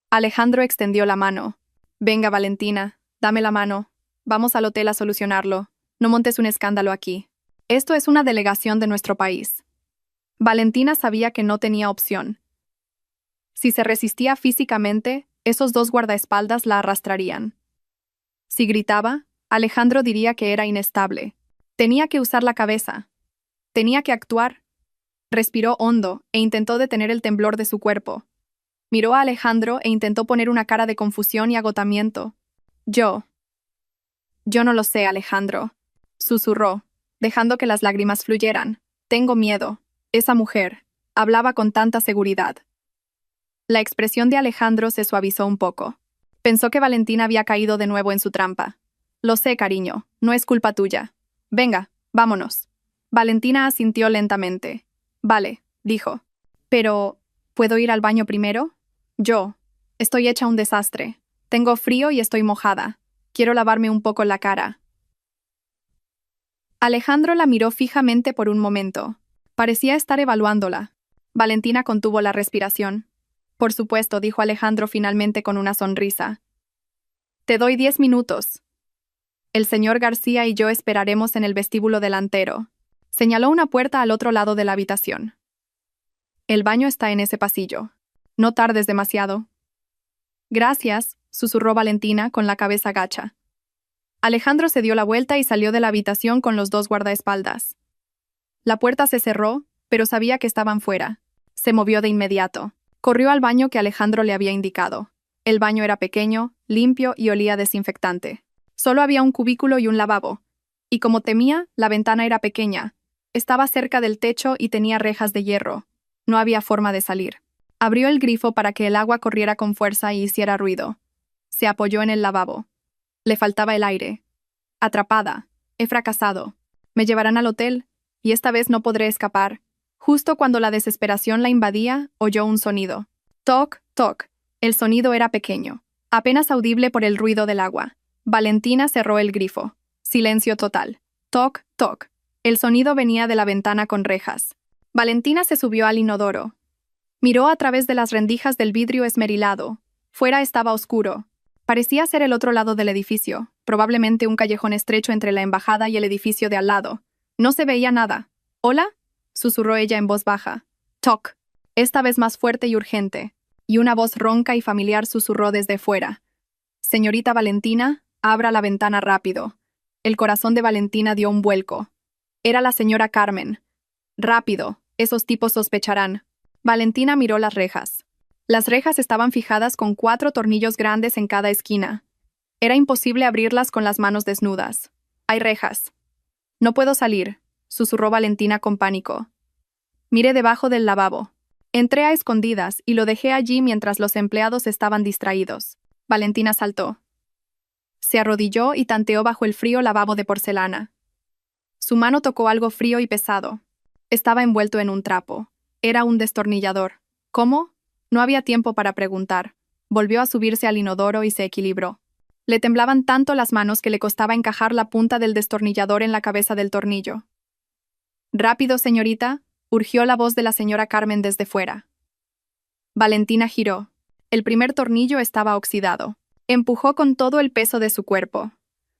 Speaker 1: Alejandro extendió la mano. Venga, Valentina, dame la mano. Vamos al hotel a solucionarlo. No montes un escándalo aquí. Esto es una delegación de nuestro país. Valentina sabía que no tenía opción. Si se resistía físicamente, esos dos guardaespaldas la arrastrarían. Si gritaba, Alejandro diría que era inestable. Tenía que usar la cabeza. Tenía que actuar. Respiró hondo e intentó detener el temblor de su cuerpo. Miró a Alejandro e intentó poner una cara de confusión y agotamiento. Yo no lo sé, Alejandro, susurró, dejando que las lágrimas fluyeran. Tengo miedo. Esa mujer hablaba con tanta seguridad. La expresión de Alejandro se suavizó un poco. Pensó que Valentina había caído de nuevo en su trampa. Lo sé, cariño, no es culpa tuya. Venga, vámonos. Valentina asintió lentamente. Vale, dijo. Pero, ¿puedo ir al baño primero? Estoy hecha un desastre. Tengo frío y estoy mojada. Quiero lavarme un poco la cara. Alejandro la miró fijamente por un momento. Parecía estar evaluándola. Valentina contuvo la respiración. Por supuesto, dijo Alejandro finalmente con una sonrisa. Te doy 10 minutos. El señor García y yo esperaremos en el vestíbulo delantero. Señaló una puerta al otro lado de la habitación. El baño está en ese pasillo. No tardes demasiado. Gracias, susurró Valentina con la cabeza gacha. Alejandro se dio la vuelta y salió de la habitación con los dos guardaespaldas. La puerta se cerró, pero sabía que estaban fuera. Se movió de inmediato. Corrió al baño que Alejandro le había indicado. El baño era pequeño, limpio y olía a desinfectante. Solo había un cubículo y un lavabo. Y como temía, la ventana era pequeña. Estaba cerca del techo y tenía rejas de hierro. No había forma de salir. Abrió el grifo para que el agua corriera con fuerza y hiciera ruido. Se apoyó en el lavabo. Le faltaba el aire. Atrapada. He fracasado. Me llevarán al hotel, y esta vez no podré escapar. Justo cuando la desesperación la invadía, oyó un sonido. Toc, toc. El sonido era pequeño, apenas audible por el ruido del agua. Valentina cerró el grifo. Silencio total. Toc, toc. El sonido venía de la ventana con rejas. Valentina se subió al inodoro. Miró a través de las rendijas del vidrio esmerilado. Fuera estaba oscuro. Parecía ser el otro lado del edificio, probablemente un callejón estrecho entre la embajada y el edificio de al lado. No se veía nada. ¿Hola?, susurró ella en voz baja. Toc. Esta vez más fuerte y urgente. Y una voz ronca y familiar susurró desde fuera. Señorita Valentina, abra la ventana rápido. El corazón de Valentina dio un vuelco. Era la señora Carmen. Rápido, esos tipos sospecharán. Valentina miró las rejas. Las rejas estaban fijadas con 4 tornillos grandes en cada esquina. Era imposible abrirlas con las manos desnudas. Hay rejas. No puedo salir, susurró Valentina con pánico. Mire debajo del lavabo. Entré a escondidas y lo dejé allí mientras los empleados estaban distraídos. Valentina saltó. Se arrodilló y tanteó bajo el frío lavabo de porcelana. Su mano tocó algo frío y pesado. Estaba envuelto en un trapo. Era un destornillador. ¿Cómo? No había tiempo para preguntar. Volvió a subirse al inodoro y se equilibró. Le temblaban tanto las manos que le costaba encajar la punta del destornillador en la cabeza del tornillo. «Rápido, señorita», urgió la voz de la señora Carmen desde fuera. Valentina giró. El primer tornillo estaba oxidado. Empujó con todo el peso de su cuerpo.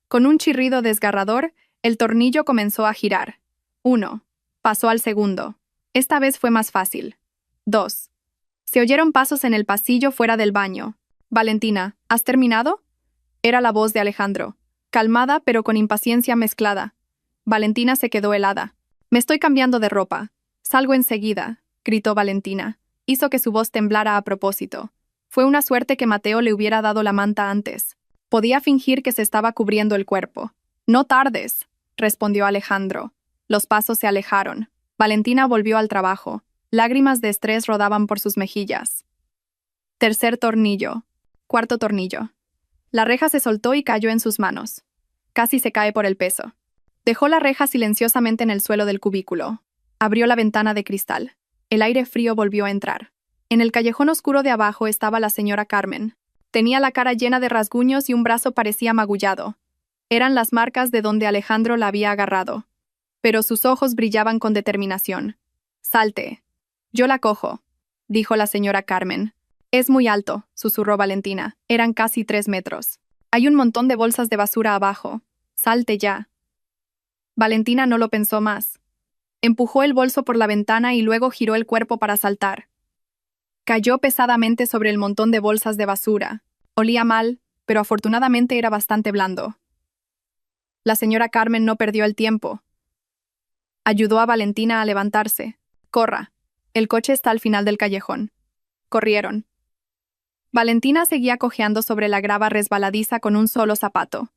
Speaker 1: Con un chirrido desgarrador, el tornillo comenzó a girar. 1. Pasó al segundo. Esta vez fue más fácil. 2. Se oyeron pasos en el pasillo fuera del baño. «Valentina, ¿has terminado?», era la voz de Alejandro, calmada pero con impaciencia mezclada. Valentina se quedó helada. «Me estoy cambiando de ropa. Salgo enseguida», gritó Valentina. Hizo que su voz temblara a propósito. Fue una suerte que Mateo le hubiera dado la manta antes. Podía fingir que se estaba cubriendo el cuerpo. «No tardes», respondió Alejandro. Los pasos se alejaron. Valentina volvió al trabajo. Lágrimas de estrés rodaban por sus mejillas. Tercer tornillo. Cuarto tornillo. La reja se soltó y cayó en sus manos. Casi se cae por el peso. Dejó la reja silenciosamente en el suelo del cubículo. Abrió la ventana de cristal. El aire frío volvió a entrar. En el callejón oscuro de abajo estaba la señora Carmen. Tenía la cara llena de rasguños y un brazo parecía magullado. Eran las marcas de donde Alejandro la había agarrado. Pero sus ojos brillaban con determinación. «Salte». «Yo la cojo», dijo la señora Carmen. «Es muy alto», susurró Valentina. Eran casi 3 metros. «Hay un montón de bolsas de basura abajo. Salte ya». Valentina no lo pensó más. Empujó el bolso por la ventana y luego giró el cuerpo para saltar. Cayó pesadamente sobre el montón de bolsas de basura. Olía mal, pero afortunadamente era bastante blando. La señora Carmen no perdió el tiempo. Ayudó a Valentina a levantarse. «Corra. El coche está al final del callejón». Corrieron. Valentina seguía cojeando sobre la grava resbaladiza con un solo zapato.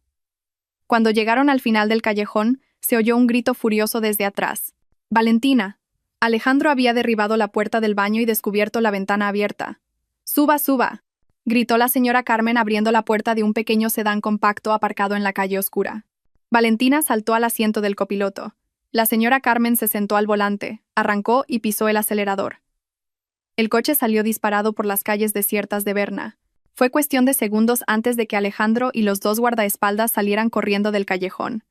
Speaker 1: Cuando llegaron al final del callejón, se oyó un grito furioso desde atrás. «¡Valentina!». Alejandro había derribado la puerta del baño y descubierto la ventana abierta. «¡Suba, suba!», gritó la señora Carmen abriendo la puerta de un pequeño sedán compacto aparcado en la calle oscura. Valentina saltó al asiento del copiloto. La señora Carmen se sentó al volante, arrancó y pisó el acelerador. El coche salió disparado por las calles desiertas de Berna. Fue cuestión de segundos antes de que Alejandro y los 2 guardaespaldas salieran corriendo del callejón.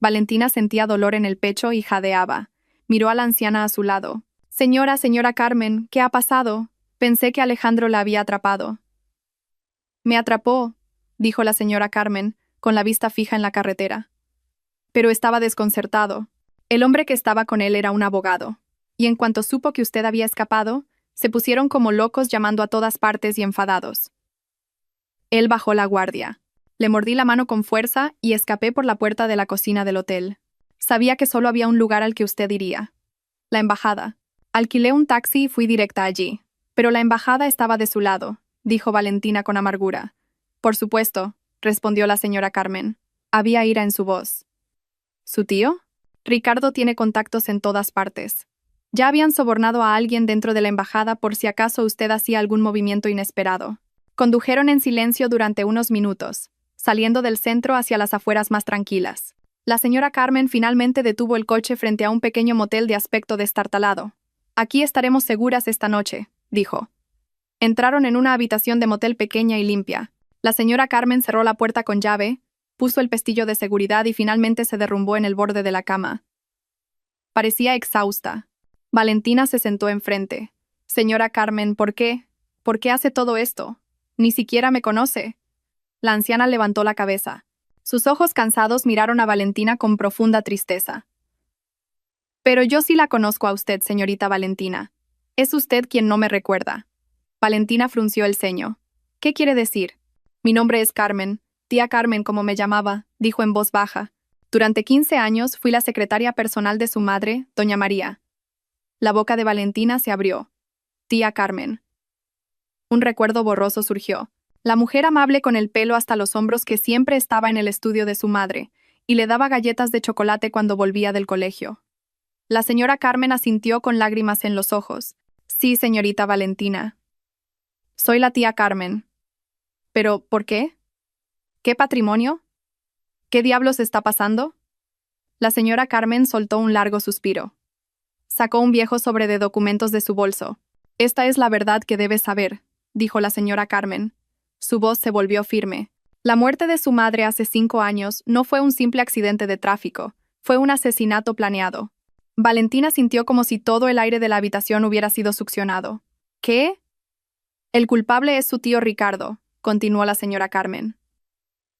Speaker 1: Valentina sentía dolor en el pecho y jadeaba. Miró a la anciana a su lado. Señora Carmen, ¿qué ha pasado? Pensé que Alejandro la había atrapado». «Me atrapó», dijo la señora Carmen, con la vista fija en la carretera. Pero estaba desconcertado. El hombre que estaba con él era un abogado. Y en cuanto supo que usted había escapado, se pusieron como locos llamando a todas partes y enfadados. Él bajó la guardia. Le mordí la mano con fuerza y escapé por la puerta de la cocina del hotel. Sabía que solo había un lugar al que usted iría. La embajada. Alquilé un taxi y fui directa allí. Pero la embajada estaba de su lado, dijo Valentina con amargura. «Por supuesto», respondió la señora Carmen. Había ira en su voz. «¿Su tío? Ricardo tiene contactos en todas partes. Ya habían sobornado a alguien dentro de la embajada por si acaso usted hacía algún movimiento inesperado». Condujeron en silencio durante unos minutos, saliendo del centro hacia las afueras más tranquilas. La señora Carmen finalmente detuvo el coche frente a un pequeño motel de aspecto destartalado. «Aquí estaremos seguras esta noche», dijo. Entraron en una habitación de motel pequeña y limpia. La señora Carmen cerró la puerta con llave, puso el pestillo de seguridad y finalmente se derrumbó en el borde de la cama. Parecía exhausta. Valentina se sentó enfrente. «Señora Carmen, ¿por qué? ¿Por qué hace todo esto? Ni siquiera me conoce». La anciana levantó la cabeza. Sus ojos cansados miraron a Valentina con profunda tristeza. «Pero yo sí la conozco a usted, señorita Valentina. Es usted quien no me recuerda». Valentina frunció el ceño. «¿Qué quiere decir?». «Mi nombre es Carmen, tía Carmen como me llamaba», dijo en voz baja. «Durante 15 años fui la secretaria personal de su madre, doña María». La boca de Valentina se abrió. «Tía Carmen». Un recuerdo borroso surgió. La mujer amable con el pelo hasta los hombros que siempre estaba en el estudio de su madre, y le daba galletas de chocolate cuando volvía del colegio. La señora Carmen asintió con lágrimas en los ojos. Sí, señorita Valentina. Soy la tía Carmen. ¿Pero por qué? ¿Qué patrimonio? ¿Qué diablos está pasando? La señora Carmen soltó un largo suspiro. Sacó un viejo sobre de documentos de su bolso. Esta es la verdad que debes saber, dijo la señora Carmen. Su voz se volvió firme. La muerte de su madre hace 5 años no fue un simple accidente de tráfico, fue un asesinato planeado. Valentina sintió como si todo el aire de la habitación hubiera sido succionado. ¿Qué? El culpable es su tío Ricardo, continuó la señora Carmen.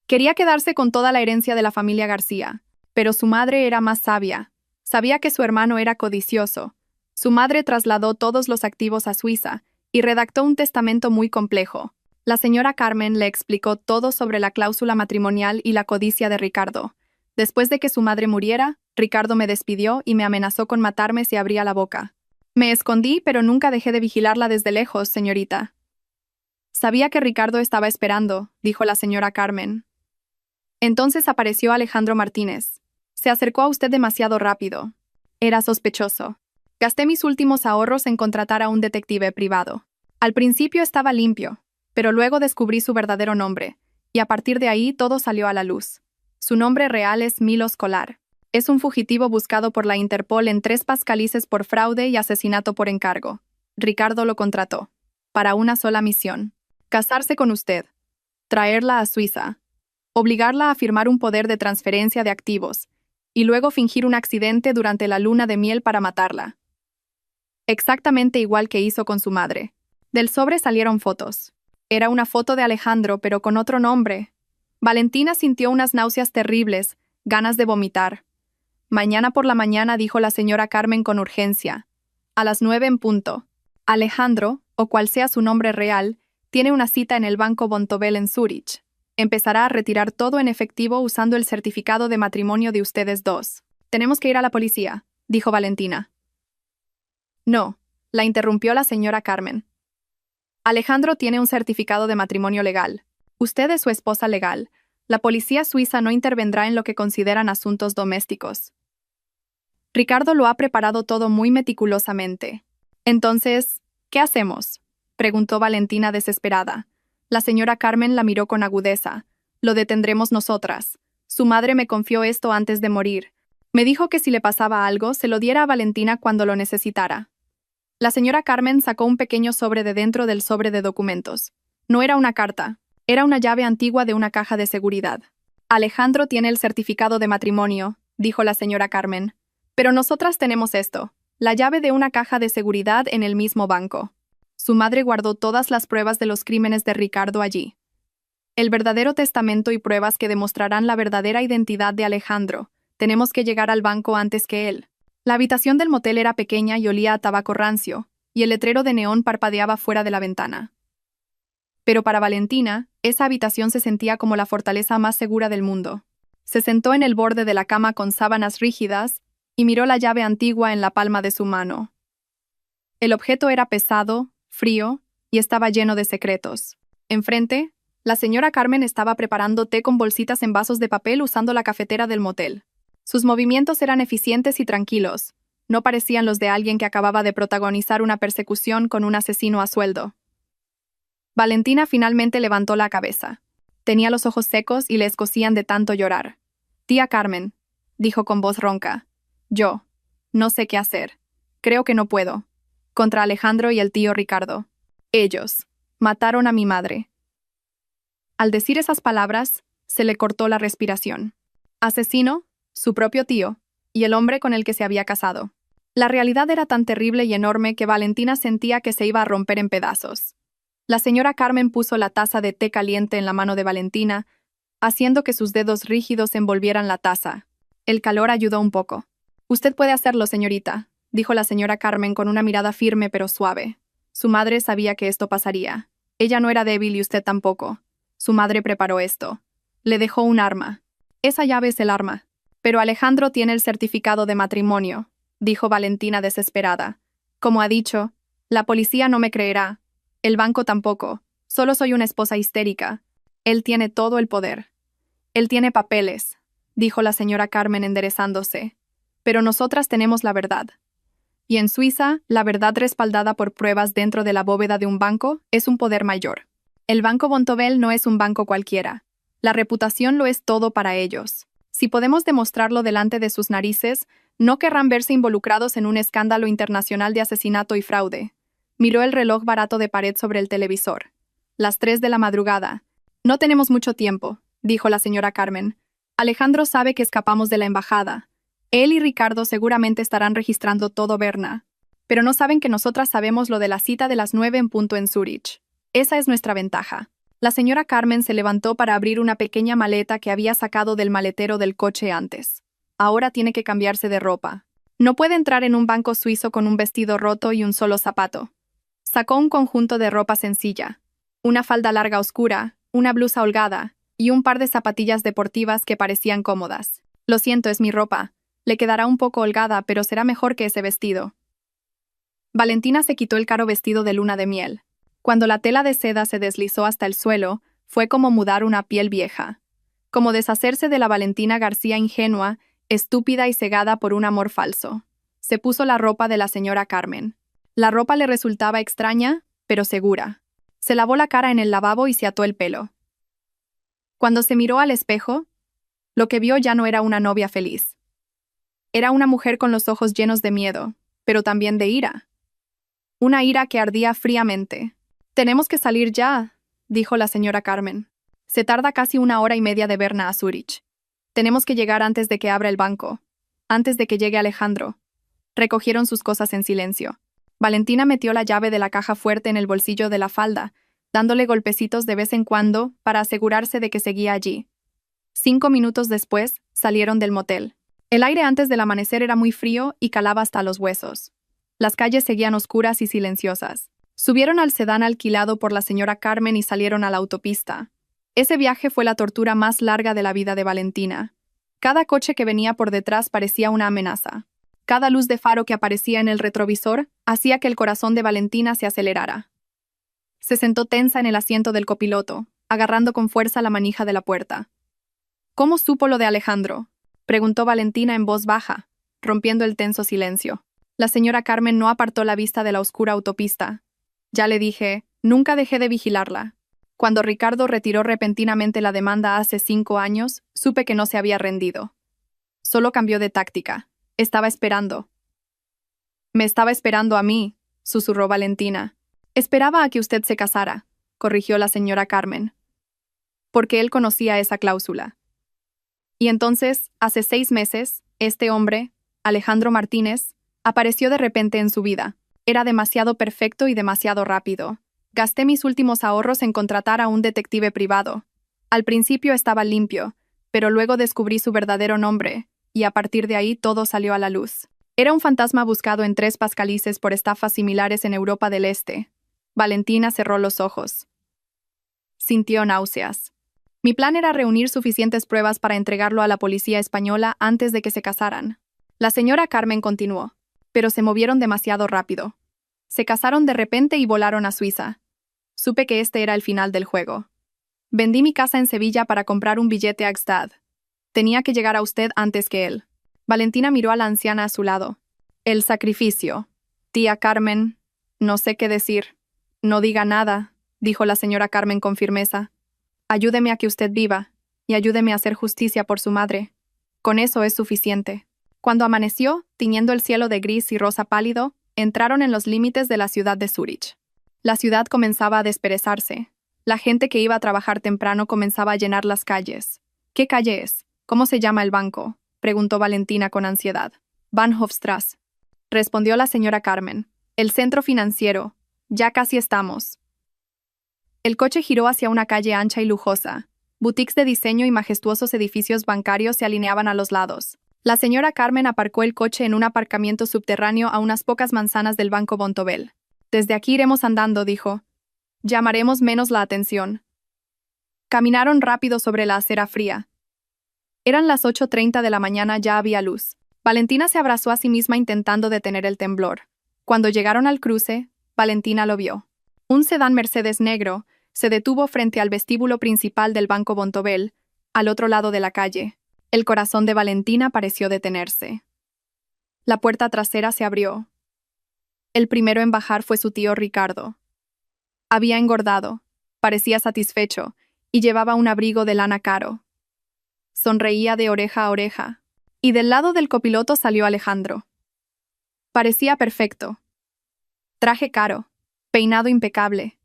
Speaker 1: Quería quedarse con toda la herencia de la familia García, pero su madre era más sabia. Sabía que su hermano era codicioso. Su madre trasladó todos los activos a Suiza y redactó un testamento muy complejo. La señora Carmen le explicó todo sobre la cláusula matrimonial y la codicia de Ricardo. Después de que su madre muriera, Ricardo me despidió y me amenazó con matarme si abría la boca. Me escondí, pero nunca dejé de vigilarla desde lejos, señorita. Sabía que Ricardo estaba esperando, dijo la señora Carmen. Entonces apareció Alejandro Martínez. Se acercó a usted demasiado rápido. Era sospechoso. Gasté mis últimos ahorros en contratar a un detective privado. Al principio estaba limpio, pero luego descubrí su verdadero nombre, y a partir de ahí todo salió a la luz. Su nombre real es Milos Kolar. Es un fugitivo buscado por la Interpol en 3 pascalices por fraude y asesinato por encargo. Ricardo lo contrató. Para una sola misión. Casarse con usted. Traerla a Suiza. Obligarla a firmar un poder de transferencia de activos, y luego fingir un accidente durante la luna de miel para matarla. Exactamente igual que hizo con su madre. Del sobre salieron fotos. Era una foto de Alejandro, pero con otro nombre. Valentina sintió unas náuseas terribles, ganas de vomitar. Mañana por la mañana, dijo la señora Carmen con urgencia. A las 9 en punto. Alejandro, o cual sea su nombre real, tiene una cita en el Banco Bontobel en Zúrich. Empezará a retirar todo en efectivo usando el certificado de matrimonio de ustedes dos. Tenemos que ir a la policía, dijo Valentina. No, la interrumpió la señora Carmen. Alejandro tiene un certificado de matrimonio legal. Usted es su esposa legal. La policía suiza no intervendrá en lo que consideran asuntos domésticos. Ricardo lo ha preparado todo muy meticulosamente. Entonces, ¿qué hacemos?, preguntó Valentina desesperada. La señora Carmen la miró con agudeza. Lo detendremos nosotras. Su madre me confió esto antes de morir. Me dijo que si le pasaba algo, se lo diera a Valentina cuando lo necesitara. La señora Carmen sacó un pequeño sobre de dentro del sobre de documentos. No era una carta, era una llave antigua de una caja de seguridad. Alejandro tiene el certificado de matrimonio, dijo la señora Carmen. Pero nosotras tenemos esto, la llave de una caja de seguridad en el mismo banco. Su madre guardó todas las pruebas de los crímenes de Ricardo allí. El verdadero testamento y pruebas que demostrarán la verdadera identidad de Alejandro. Tenemos que llegar al banco antes que él. La habitación del motel era pequeña y olía a tabaco rancio, y el letrero de neón parpadeaba fuera de la ventana. Pero para Valentina, esa habitación se sentía como la fortaleza más segura del mundo. Se sentó en el borde de la cama con sábanas rígidas y miró la llave antigua en la palma de su mano. El objeto era pesado, frío, y estaba lleno de secretos. Enfrente, la señora Carmen estaba preparando té con bolsitas en vasos de papel usando la cafetera del motel. Sus movimientos eran eficientes y tranquilos. No parecían los de alguien que acababa de protagonizar una persecución con un asesino a sueldo. Valentina finalmente levantó la cabeza. Tenía los ojos secos y le escocían de tanto llorar. «Tía Carmen», dijo con voz ronca. «Yo. No sé qué hacer. Creo que no puedo. Contra Alejandro y el tío Ricardo. Ellos mataron a mi madre». Al decir esas palabras, se le cortó la respiración. Asesino, su propio tío, y el hombre con el que se había casado. La realidad era tan terrible y enorme que Valentina sentía que se iba a romper en pedazos. La señora Carmen puso la taza de té caliente en la mano de Valentina, haciendo que sus dedos rígidos envolvieran la taza. El calor ayudó un poco. «Usted puede hacerlo, señorita», dijo la señora Carmen con una mirada firme pero suave. Su madre sabía que esto pasaría. Ella no era débil y usted tampoco. Su madre preparó esto. Le dejó un arma. Esa llave es el arma. Pero Alejandro tiene el certificado de matrimonio, dijo Valentina desesperada. Como ha dicho, la policía no me creerá. El banco tampoco. Solo soy una esposa histérica. Él tiene todo el poder. Él tiene papeles, dijo la señora Carmen enderezándose. Pero nosotras tenemos la verdad. Y en Suiza, la verdad respaldada por pruebas dentro de la bóveda de un banco es un poder mayor. El Banco Bontobel no es un banco cualquiera. La reputación lo es todo para ellos. Si podemos demostrarlo delante de sus narices, no querrán verse involucrados en un escándalo internacional de asesinato y fraude. Miró el reloj barato de pared sobre el televisor. Las 3 de la madrugada. No tenemos mucho tiempo, dijo la señora Carmen. Alejandro sabe que escapamos de la embajada. Él y Ricardo seguramente estarán registrando todo Berna. Pero no saben que nosotras sabemos lo de la cita de las 9 en punto en Zúrich. Esa es nuestra ventaja. La señora Carmen se levantó para abrir una pequeña maleta que había sacado del maletero del coche antes. Ahora tiene que cambiarse de ropa. No puede entrar en un banco suizo con un vestido roto y un solo zapato. Sacó un conjunto de ropa sencilla. Una falda larga oscura, una blusa holgada y un par de zapatillas deportivas que parecían cómodas. Lo siento, es mi ropa. Le quedará un poco holgada, pero será mejor que ese vestido. Valentina se quitó el caro vestido de luna de miel. Cuando la tela de seda se deslizó hasta el suelo, fue como mudar una piel vieja. Como deshacerse de la Valentina García ingenua, estúpida y cegada por un amor falso. Se puso la ropa de la señora Carmen. La ropa le resultaba extraña, pero segura. Se lavó la cara en el lavabo y se ató el pelo. Cuando se miró al espejo, lo que vio ya no era una novia feliz. Era una mujer con los ojos llenos de miedo, pero también de ira. Una ira que ardía fríamente. «Tenemos que salir ya», dijo la señora Carmen. «Se tarda casi 1 hora y media de Berna a Zúrich. Tenemos que llegar antes de que abra el banco. Antes de que llegue Alejandro». Recogieron sus cosas en silencio. Valentina metió la llave de la caja fuerte en el bolsillo de la falda, dándole golpecitos de vez en cuando para asegurarse de que seguía allí. 5 minutos después, salieron del motel. El aire antes del amanecer era muy frío y calaba hasta los huesos. Las calles seguían oscuras y silenciosas. Subieron al sedán alquilado por la señora Carmen y salieron a la autopista. Ese viaje fue la tortura más larga de la vida de Valentina. Cada coche que venía por detrás parecía una amenaza. Cada luz de faro que aparecía en el retrovisor hacía que el corazón de Valentina se acelerara. Se sentó tensa en el asiento del copiloto, agarrando con fuerza la manija de la puerta. «¿Cómo supo lo de Alejandro?», preguntó Valentina en voz baja, rompiendo el tenso silencio. La señora Carmen no apartó la vista de la oscura autopista. «Ya le dije, nunca dejé de vigilarla. Cuando Ricardo retiró repentinamente la demanda hace 5 años, supe que no se había rendido. Solo cambió de táctica. Estaba esperando». «Me estaba esperando a mí», susurró Valentina. «Esperaba a que usted se casara», corrigió la señora Carmen. Porque él conocía esa cláusula. Y entonces, hace 6 meses, este hombre, Alejandro Martínez, apareció de repente en su vida. Era demasiado perfecto y demasiado rápido. Gasté mis últimos ahorros en contratar a un detective privado. Al principio estaba limpio, pero luego descubrí su verdadero nombre, y a partir de ahí todo salió a la luz. Era un fantasma buscado en 3 países por estafas similares en Europa del Este. Valentina cerró los ojos. Sintió náuseas. Mi plan era reunir suficientes pruebas para entregarlo a la policía española antes de que se casaran. La señora Carmen continuó. Pero se movieron demasiado rápido. Se casaron de repente y volaron a Suiza. Supe que este era el final del juego. Vendí mi casa en Sevilla para comprar un billete a Gstad. Tenía que llegar a usted antes que él. Valentina miró a la anciana a su lado. El sacrificio. Tía Carmen, no sé qué decir. No diga nada, dijo la señora Carmen con firmeza. Ayúdeme a que usted viva, y ayúdeme a hacer justicia por su madre. Con eso es suficiente. Cuando amaneció, tiñendo el cielo de gris y rosa pálido, entraron en los límites de la ciudad de Zúrich. La ciudad comenzaba a desperezarse. La gente que iba a trabajar temprano comenzaba a llenar las calles. «¿Qué calle es? ¿Cómo se llama el banco?», preguntó Valentina con ansiedad. «Bahnhofstrasse», respondió la señora Carmen. «El centro financiero. Ya casi estamos». El coche giró hacia una calle ancha y lujosa. Boutiques de diseño y majestuosos edificios bancarios se alineaban a los lados. La señora Carmen aparcó el coche en un aparcamiento subterráneo a unas pocas manzanas del Banco Bontobel. «Desde aquí iremos andando», dijo. «Llamaremos menos la atención». Caminaron rápido sobre la acera fría. Eran las 8:30 de la mañana, ya había luz. Valentina se abrazó a sí misma intentando detener el temblor. Cuando llegaron al cruce, Valentina lo vio. Un sedán Mercedes negro se detuvo frente al vestíbulo principal del Banco Bontobel, al otro lado de la calle. El corazón de Valentina pareció detenerse. La puerta trasera se abrió. El primero en bajar fue su tío Ricardo. Había engordado, parecía satisfecho, y llevaba un abrigo de lana caro. Sonreía de oreja a oreja. Y del lado del copiloto salió Alejandro. Parecía perfecto. Traje caro, peinado impecable.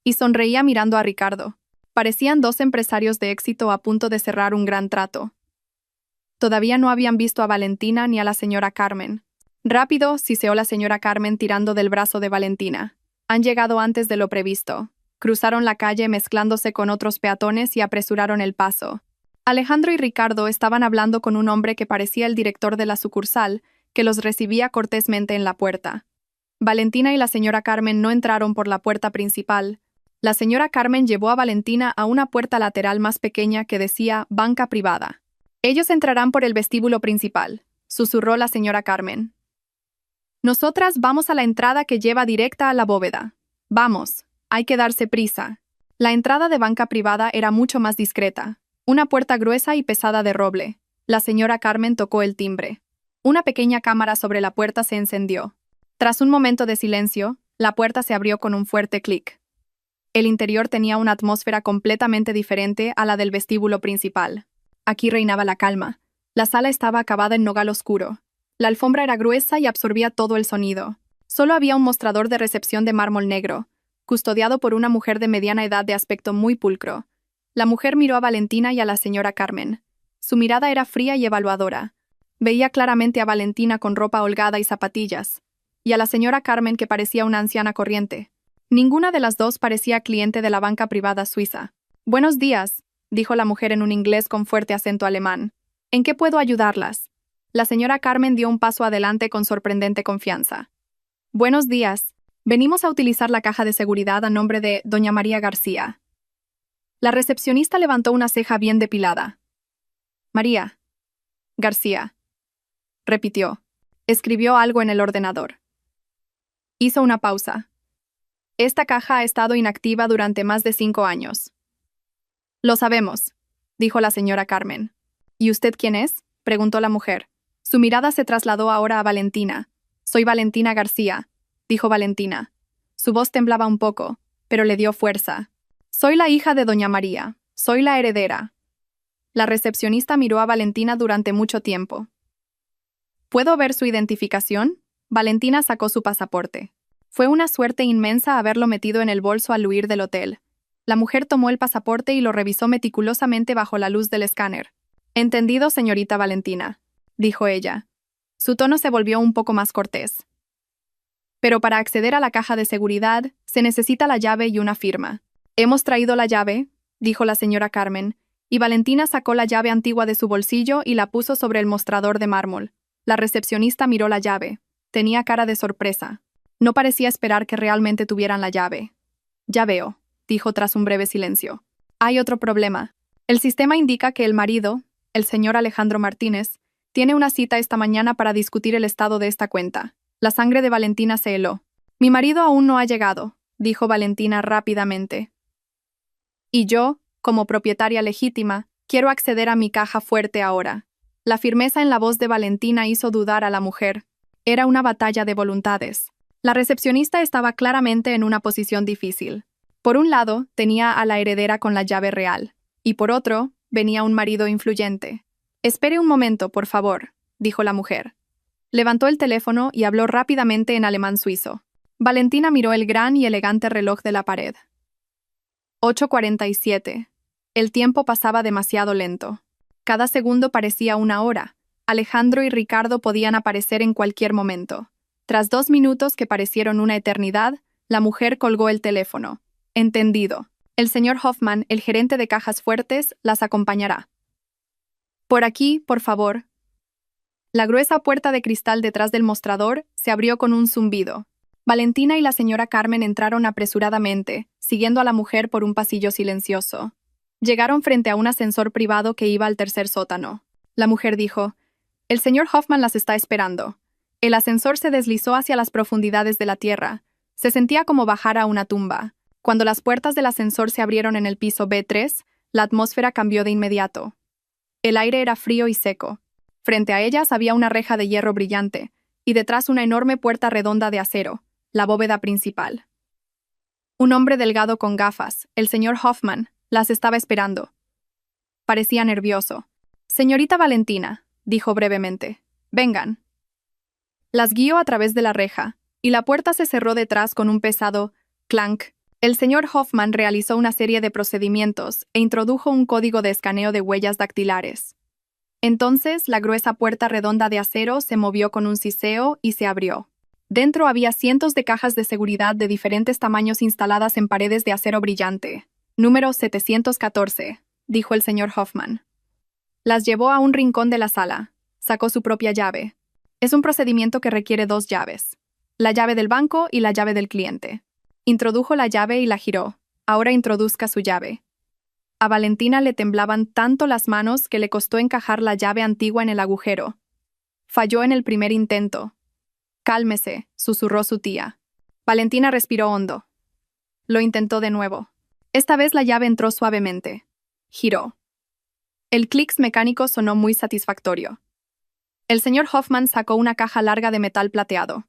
Speaker 1: Y sonreía mirando a Ricardo. Parecían dos empresarios de éxito a punto de cerrar un gran trato. Todavía no habían visto a Valentina ni a la señora Carmen. Rápido, siseó la señora Carmen tirando del brazo de Valentina. Han llegado antes de lo previsto. Cruzaron la calle mezclándose con otros peatones y apresuraron el paso. Alejandro y Ricardo estaban hablando con un hombre que parecía el director de la sucursal, que los recibía cortésmente en la puerta. Valentina y la señora Carmen no entraron por la puerta principal. La señora Carmen llevó a Valentina a una puerta lateral más pequeña que decía banca privada. Ellos entrarán por el vestíbulo principal, susurró la señora Carmen. Nosotras vamos a la entrada que lleva directa a la bóveda. Vamos, hay que darse prisa. La entrada de banca privada era mucho más discreta. Una puerta gruesa y pesada de roble. La señora Carmen tocó el timbre. Una pequeña cámara sobre la puerta se encendió. Tras un momento de silencio, la puerta se abrió con un fuerte clic. El interior tenía una atmósfera completamente diferente a la del vestíbulo principal. Aquí reinaba la calma. La sala estaba acabada en nogal oscuro. La alfombra era gruesa y absorbía todo el sonido. Solo había un mostrador de recepción de mármol negro, custodiado por una mujer de mediana edad de aspecto muy pulcro. La mujer miró a Valentina y a la señora Carmen. Su mirada era fría y evaluadora. Veía claramente a Valentina con ropa holgada y zapatillas, y a la señora Carmen que parecía una anciana corriente. Ninguna de las dos parecía cliente de la banca privada suiza. «Buenos días», dijo la mujer en un inglés con fuerte acento alemán. «¿En qué puedo ayudarlas?» La señora Carmen dio un paso adelante con sorprendente confianza. «Buenos días. Venimos a utilizar la caja de seguridad a nombre de doña María García». La recepcionista levantó una ceja bien depilada. «María García», repitió. Escribió algo en el ordenador. Hizo una pausa. «Esta caja ha estado inactiva durante más de 5 años». «Lo sabemos», dijo la señora Carmen. «¿Y usted quién es?», preguntó la mujer. Su mirada se trasladó ahora a Valentina. «Soy Valentina García», dijo Valentina. Su voz temblaba un poco, pero le dio fuerza. «Soy la hija de doña María. Soy la heredera». La recepcionista miró a Valentina durante mucho tiempo. «¿Puedo ver su identificación?». Valentina sacó su pasaporte. Fue una suerte inmensa haberlo metido en el bolso al huir del hotel. La mujer tomó el pasaporte y lo revisó meticulosamente bajo la luz del escáner. «Entendido, señorita Valentina», dijo ella. Su tono se volvió un poco más cortés. «Pero para acceder a la caja de seguridad, se necesita la llave y una firma». «Hemos traído la llave», dijo la señora Carmen, y Valentina sacó la llave antigua de su bolsillo y la puso sobre el mostrador de mármol. La recepcionista miró la llave. Tenía cara de sorpresa. No parecía esperar que realmente tuvieran la llave. «Ya veo», dijo tras un breve silencio. «Hay otro problema. El sistema indica que el marido, el señor Alejandro Martínez, tiene una cita esta mañana para discutir el estado de esta cuenta». La sangre de Valentina se heló. «Mi marido aún no ha llegado», dijo Valentina rápidamente. «Y yo, como propietaria legítima, quiero acceder a mi caja fuerte ahora». La firmeza en la voz de Valentina hizo dudar a la mujer. Era una batalla de voluntades. La recepcionista estaba claramente en una posición difícil. Por un lado, tenía a la heredera con la llave real, y por otro, venía un marido influyente. «Espere un momento, por favor», dijo la mujer. Levantó el teléfono y habló rápidamente en alemán suizo. Valentina miró el gran y elegante reloj de la pared. 8:47. El tiempo pasaba demasiado lento. Cada segundo parecía una hora. Alejandro y Ricardo podían aparecer en cualquier momento. Tras 2 minutos que parecieron una eternidad, la mujer colgó el teléfono. «Entendido. El señor Hoffman, el gerente de cajas fuertes, las acompañará». «Por aquí, por favor». La gruesa puerta de cristal detrás del mostrador se abrió con un zumbido. Valentina y la señora Carmen entraron apresuradamente, siguiendo a la mujer por un pasillo silencioso. Llegaron frente a un ascensor privado que iba al 3er sótano. La mujer dijo: «El señor Hoffman las está esperando». El ascensor se deslizó hacia las profundidades de la tierra. Se sentía como bajar a una tumba. Cuando las puertas del ascensor se abrieron en el piso B3, la atmósfera cambió de inmediato. El aire era frío y seco. Frente a ellas había una reja de hierro brillante, y detrás una enorme puerta redonda de acero, la bóveda principal. Un hombre delgado con gafas, el señor Hoffman, las estaba esperando. Parecía nervioso. «Señorita Valentina», dijo brevemente, «vengan». Las guió a través de la reja, y la puerta se cerró detrás con un pesado clank. El señor Hoffman realizó una serie de procedimientos e introdujo un código de escaneo de huellas dactilares. Entonces, la gruesa puerta redonda de acero se movió con un siseo y se abrió. Dentro había cientos de cajas de seguridad de diferentes tamaños instaladas en paredes de acero brillante. «Número 714», dijo el señor Hoffman. Las llevó a un rincón de la sala. Sacó su propia llave. Es un procedimiento que requiere 2 llaves. La llave del banco y la llave del cliente. Introdujo la llave y la giró. Ahora introduzca su llave. A Valentina le temblaban tanto las manos que le costó encajar la llave antigua en el agujero. Falló en el primer intento. «Cálmese», susurró su tía. Valentina respiró hondo. Lo intentó de nuevo. Esta vez la llave entró suavemente. Giró. El clic mecánico sonó muy satisfactorio. El señor Hoffman sacó una caja larga de metal plateado.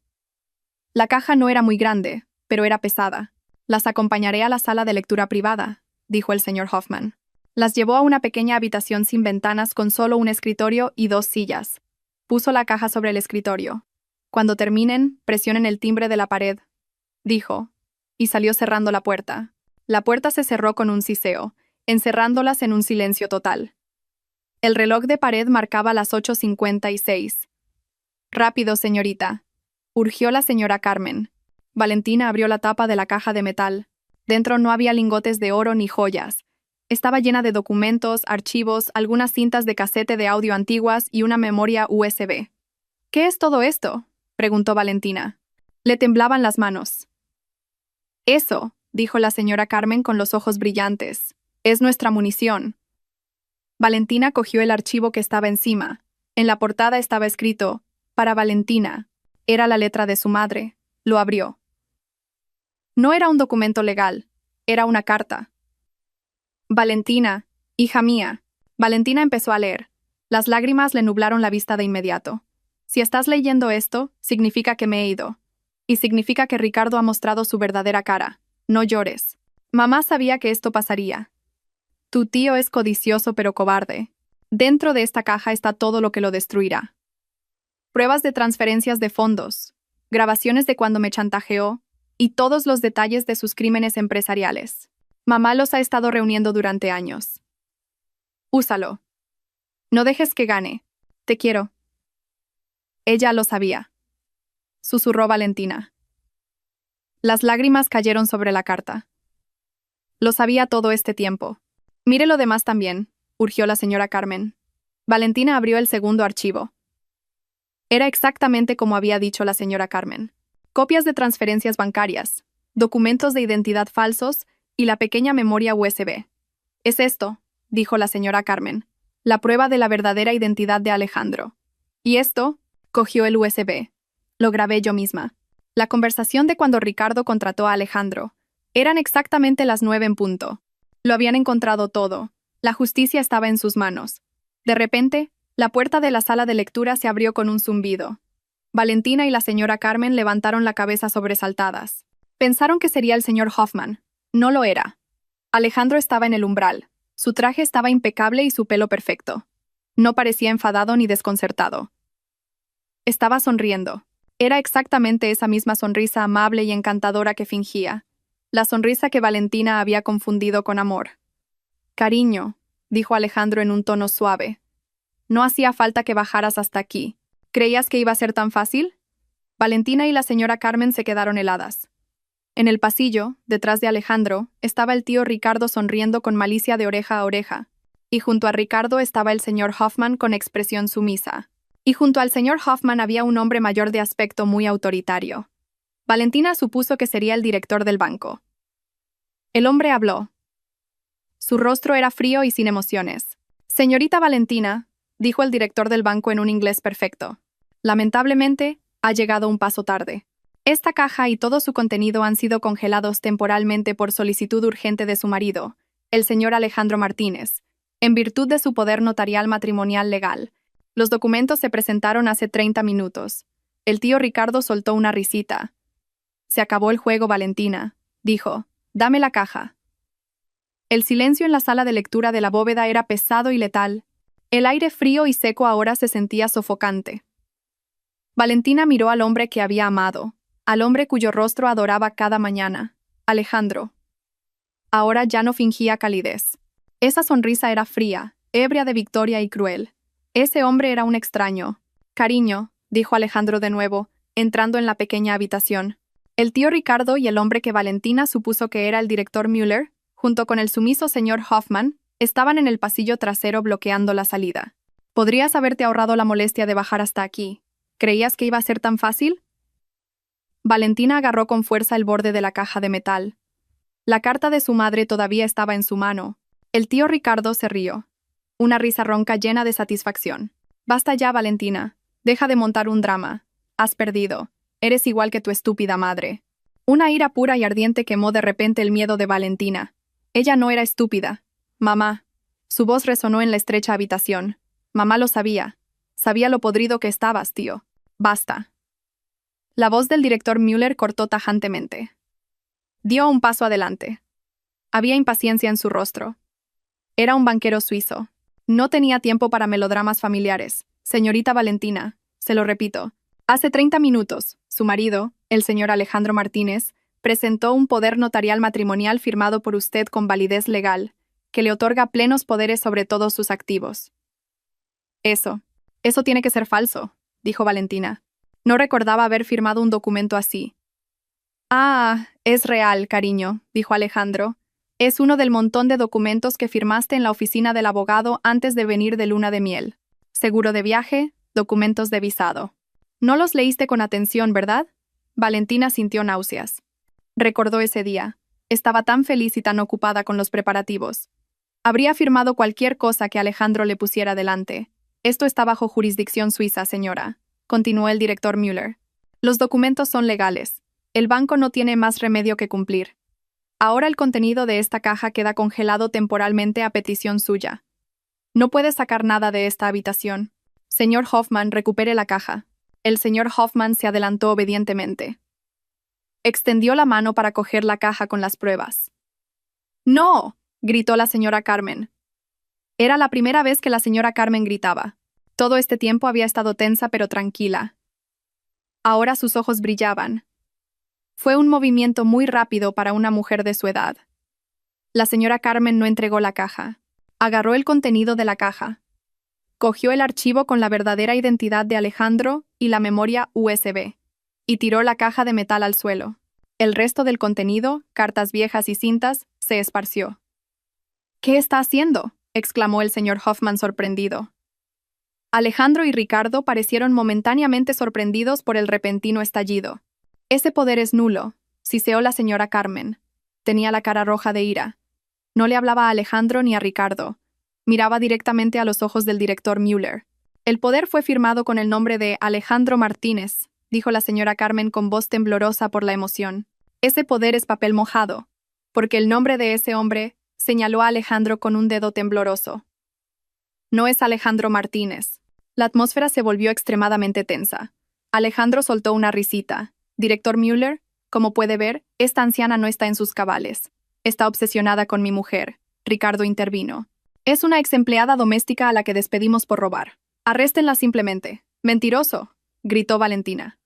Speaker 1: La caja no era muy grande, pero era pesada. «Las acompañaré a la sala de lectura privada», dijo el señor Hoffman. Las llevó a una pequeña habitación sin ventanas con solo un escritorio y 2 sillas. Puso la caja sobre el escritorio. «Cuando terminen, presionen el timbre de la pared», dijo, y salió cerrando la puerta. La puerta se cerró con un siseo, encerrándolas en un silencio total. El reloj de pared marcaba las 8:56. «Rápido, señorita», urgió la señora Carmen. Valentina abrió la tapa de la caja de metal. Dentro no había lingotes de oro ni joyas. Estaba llena de documentos, archivos, algunas cintas de casete de audio antiguas y una memoria USB. «¿Qué es todo esto?», preguntó Valentina. Le temblaban las manos. «Eso», dijo la señora Carmen con los ojos brillantes, «es nuestra munición». Valentina cogió el archivo que estaba encima. En la portada estaba escrito, «Para Valentina». Era la letra de su madre. Lo abrió. No era un documento legal. Era una carta. «Valentina, hija mía». Valentina empezó a leer. Las lágrimas le nublaron la vista de inmediato. «Si estás leyendo esto, significa que me he ido. Y significa que Ricardo ha mostrado su verdadera cara. No llores. Mamá sabía que esto pasaría. Tu tío es codicioso pero cobarde. Dentro de esta caja está todo lo que lo destruirá. Pruebas de transferencias de fondos, grabaciones de cuando me chantajeó y todos los detalles de sus crímenes empresariales. Mamá los ha estado reuniendo durante años. Úsalo. No dejes que gane. Te quiero». Ella lo sabía. Susurró Valentina. Las lágrimas cayeron sobre la carta. Lo sabía todo este tiempo. «Mire lo demás también», urgió la señora Carmen. Valentina abrió el segundo archivo. Era exactamente como había dicho la señora Carmen. Copias de transferencias bancarias, documentos de identidad falsos y la pequeña memoria USB. «Es esto», dijo la señora Carmen, «la prueba de la verdadera identidad de Alejandro. Y esto», cogió el USB. «Lo grabé yo misma. La conversación de cuando Ricardo contrató a Alejandro. Eran exactamente las 9 en punto. Lo habían encontrado todo. La justicia estaba en sus manos. De repente, la puerta de la sala de lectura se abrió con un zumbido. Valentina y la señora Carmen levantaron la cabeza sobresaltadas. Pensaron que sería el señor Hoffman. No lo era. Alejandro estaba en el umbral. Su traje estaba impecable y su pelo perfecto. No parecía enfadado ni desconcertado. Estaba sonriendo. Era exactamente esa misma sonrisa amable y encantadora que fingía. La sonrisa que Valentina había confundido con amor. «Cariño», dijo Alejandro en un tono suave. «No hacía falta que bajaras hasta aquí. ¿Creías que iba a ser tan fácil?» Valentina y la señora Carmen se quedaron heladas. En el pasillo, detrás de Alejandro, estaba el tío Ricardo sonriendo con malicia de oreja a oreja. Y junto a Ricardo estaba el señor Hoffman con expresión sumisa. Y junto al señor Hoffman había un hombre mayor de aspecto muy autoritario. Valentina supuso que sería el director del banco. El hombre habló. Su rostro era frío y sin emociones. «Señorita Valentina», dijo el director del banco en un inglés perfecto. «Lamentablemente, ha llegado un paso tarde. Esta caja y todo su contenido han sido congelados temporalmente por solicitud urgente de su marido, el señor Alejandro Martínez, en virtud de su poder notarial matrimonial legal. Los documentos se presentaron hace 30 minutos. El tío Ricardo soltó una risita. Se acabó el juego, Valentina, dijo. Dame la caja. El silencio en la sala de lectura de la bóveda era pesado y letal. El aire frío y seco ahora se sentía sofocante. Valentina miró al hombre que había amado, al hombre cuyo rostro adoraba cada mañana, Alejandro. Ahora ya no fingía calidez. Esa sonrisa era fría, ebria de victoria y cruel. Ese hombre era un extraño. Cariño, dijo Alejandro de nuevo, entrando en la pequeña habitación. El tío Ricardo y el hombre que Valentina supuso que era el director Müller, junto con el sumiso señor Hoffman, estaban en el pasillo trasero bloqueando la salida. ¿Podrías haberte ahorrado la molestia de bajar hasta aquí? ¿Creías que iba a ser tan fácil? Valentina agarró con fuerza el borde de la caja de metal. La carta de su madre todavía estaba en su mano. El tío Ricardo se rió. Una risa ronca llena de satisfacción. Basta ya, Valentina. Deja de montar un drama. Has perdido. Eres igual que tu estúpida madre. Una ira pura y ardiente quemó de repente el miedo de Valentina. Ella no era estúpida. Mamá. Su voz resonó en la estrecha habitación. Mamá lo sabía. Sabía lo podrido que estabas, tío. Basta. La voz del director Müller cortó tajantemente. Dio un paso adelante. Había impaciencia en su rostro. Era un banquero suizo. No tenía tiempo para melodramas familiares. Señorita Valentina, se lo repito. Hace 30 minutos, su marido, el señor Alejandro Martínez, presentó un poder notarial matrimonial firmado por usted con validez legal, que le otorga plenos poderes sobre todos sus activos. Eso tiene que ser falso, dijo Valentina. No recordaba haber firmado un documento así. Ah, es real, cariño, dijo Alejandro. Es uno del montón de documentos que firmaste en la oficina del abogado antes de venir de luna de miel. Seguro de viaje, documentos de visado. No los leíste con atención, ¿verdad? Valentina sintió náuseas. Recordó ese día. Estaba tan feliz y tan ocupada con los preparativos. Habría firmado cualquier cosa que Alejandro le pusiera delante. Esto está bajo jurisdicción suiza, señora, continuó el director Müller. Los documentos son legales. El banco no tiene más remedio que cumplir. Ahora el contenido de esta caja queda congelado temporalmente a petición suya. No puede sacar nada de esta habitación. Señor Hoffman, recupere la caja. El señor Hoffman se adelantó obedientemente. Extendió la mano para coger la caja con las pruebas. ¡No!, gritó la señora Carmen. Era la primera vez que la señora Carmen gritaba. Todo este tiempo había estado tensa pero tranquila. Ahora sus ojos brillaban. Fue un movimiento muy rápido para una mujer de su edad. La señora Carmen no entregó la caja. Agarró el contenido de la caja. Cogió el archivo con la verdadera identidad de Alejandro y la memoria USB, y tiró la caja de metal al suelo. El resto del contenido, cartas viejas y cintas, se esparció. ¿Qué está haciendo?, exclamó el señor Hoffman sorprendido. Alejandro y Ricardo parecieron momentáneamente sorprendidos por el repentino estallido. Ese poder es nulo, siseó la señora Carmen. Tenía la cara roja de ira. No le hablaba a Alejandro ni a Ricardo. Miraba directamente a los ojos del director Müller. El poder fue firmado con el nombre de Alejandro Martínez, dijo la señora Carmen con voz temblorosa por la emoción. Ese poder es papel mojado, porque el nombre de ese hombre, señaló a Alejandro con un dedo tembloroso. No es Alejandro Martínez. La atmósfera se volvió extremadamente tensa. Alejandro soltó una risita. Director Müller, como puede ver, esta anciana no está en sus cabales. Está obsesionada con mi mujer. Ricardo intervino. Es una ex empleada doméstica a la que despedimos por robar. Arréstenla simplemente. ¡Mentiroso!, gritó Valentina.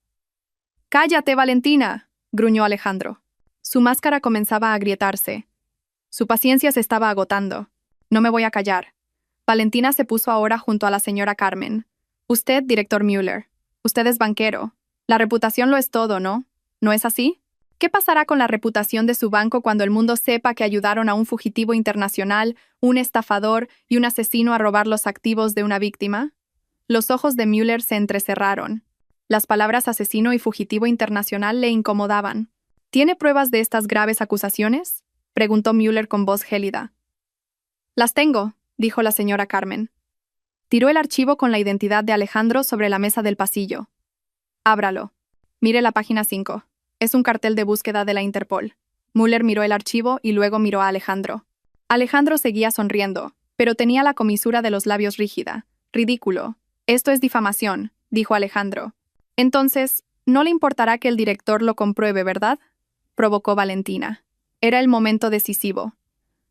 Speaker 1: ¡Cállate, Valentina!, gruñó Alejandro. Su máscara comenzaba a agrietarse. Su paciencia se estaba agotando. No me voy a callar. Valentina se puso ahora junto a la señora Carmen. Usted, director Müller. Usted es banquero. La reputación lo es todo, ¿no? ¿No es así? ¿Qué pasará con la reputación de su banco cuando el mundo sepa que ayudaron a un fugitivo internacional, un estafador y un asesino a robar los activos de una víctima? Los ojos de Müller se entrecerraron. Las palabras asesino y fugitivo internacional le incomodaban. ¿Tiene pruebas de estas graves acusaciones?, preguntó Müller con voz gélida. Las tengo, dijo la señora Carmen. Tiró el archivo con la identidad de Alejandro sobre la mesa del pasillo. Ábralo. Mire la página 5. Es un cartel de búsqueda de la Interpol. Müller miró el archivo y luego miró a Alejandro. Alejandro seguía sonriendo, pero tenía la comisura de los labios rígida. Ridículo. Esto es difamación, dijo Alejandro. Entonces, no le importará que el director lo compruebe, ¿verdad? Provocó Valentina. Era el momento decisivo.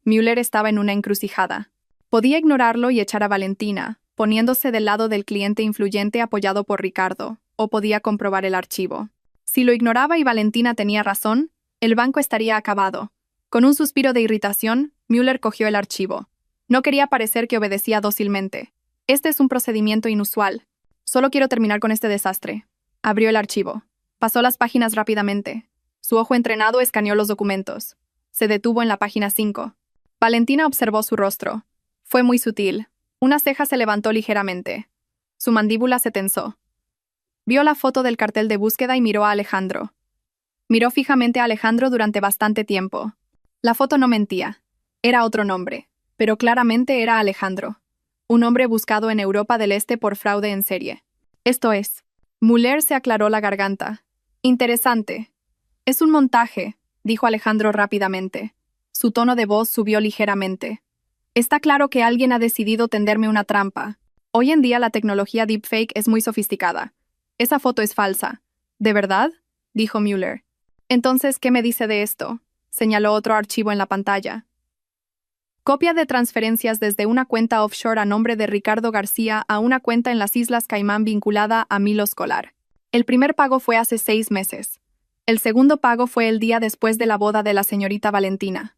Speaker 1: Müller estaba en una encrucijada. Podía ignorarlo y echar a Valentina, poniéndose del lado del cliente influyente apoyado por Ricardo, o podía comprobar el archivo. Si lo ignoraba y Valentina tenía razón, el banco estaría acabado. Con un suspiro de irritación, Müller cogió el archivo. No quería parecer que obedecía dócilmente. Este es un procedimiento inusual. Solo quiero terminar con este desastre. Abrió el archivo. Pasó las páginas rápidamente. Su ojo entrenado escaneó los documentos. Se detuvo en la página 5. Valentina observó su rostro. Fue muy sutil. Una ceja se levantó ligeramente. Su mandíbula se tensó. Vio la foto del cartel de búsqueda y miró a Alejandro. Miró fijamente a Alejandro durante bastante tiempo. La foto no mentía. Era otro nombre, pero claramente era Alejandro. Un hombre buscado en Europa del Este por fraude en serie. Esto es. Müller se aclaró la garganta. Interesante. Es un montaje, dijo Alejandro rápidamente. Su tono de voz subió ligeramente. Está claro que alguien ha decidido tenderme una trampa. Hoy en día la tecnología deepfake es muy sofisticada. Esa foto es falsa. ¿De verdad? Dijo Müller. Entonces, ¿qué me dice de esto? Señaló otro archivo en la pantalla. Copia de transferencias desde una cuenta offshore a nombre de Ricardo García a una cuenta en las Islas Caimán vinculada a Milo Escolar. El primer pago fue hace 6 meses. El segundo pago fue el día después de la boda de la señorita Valentina.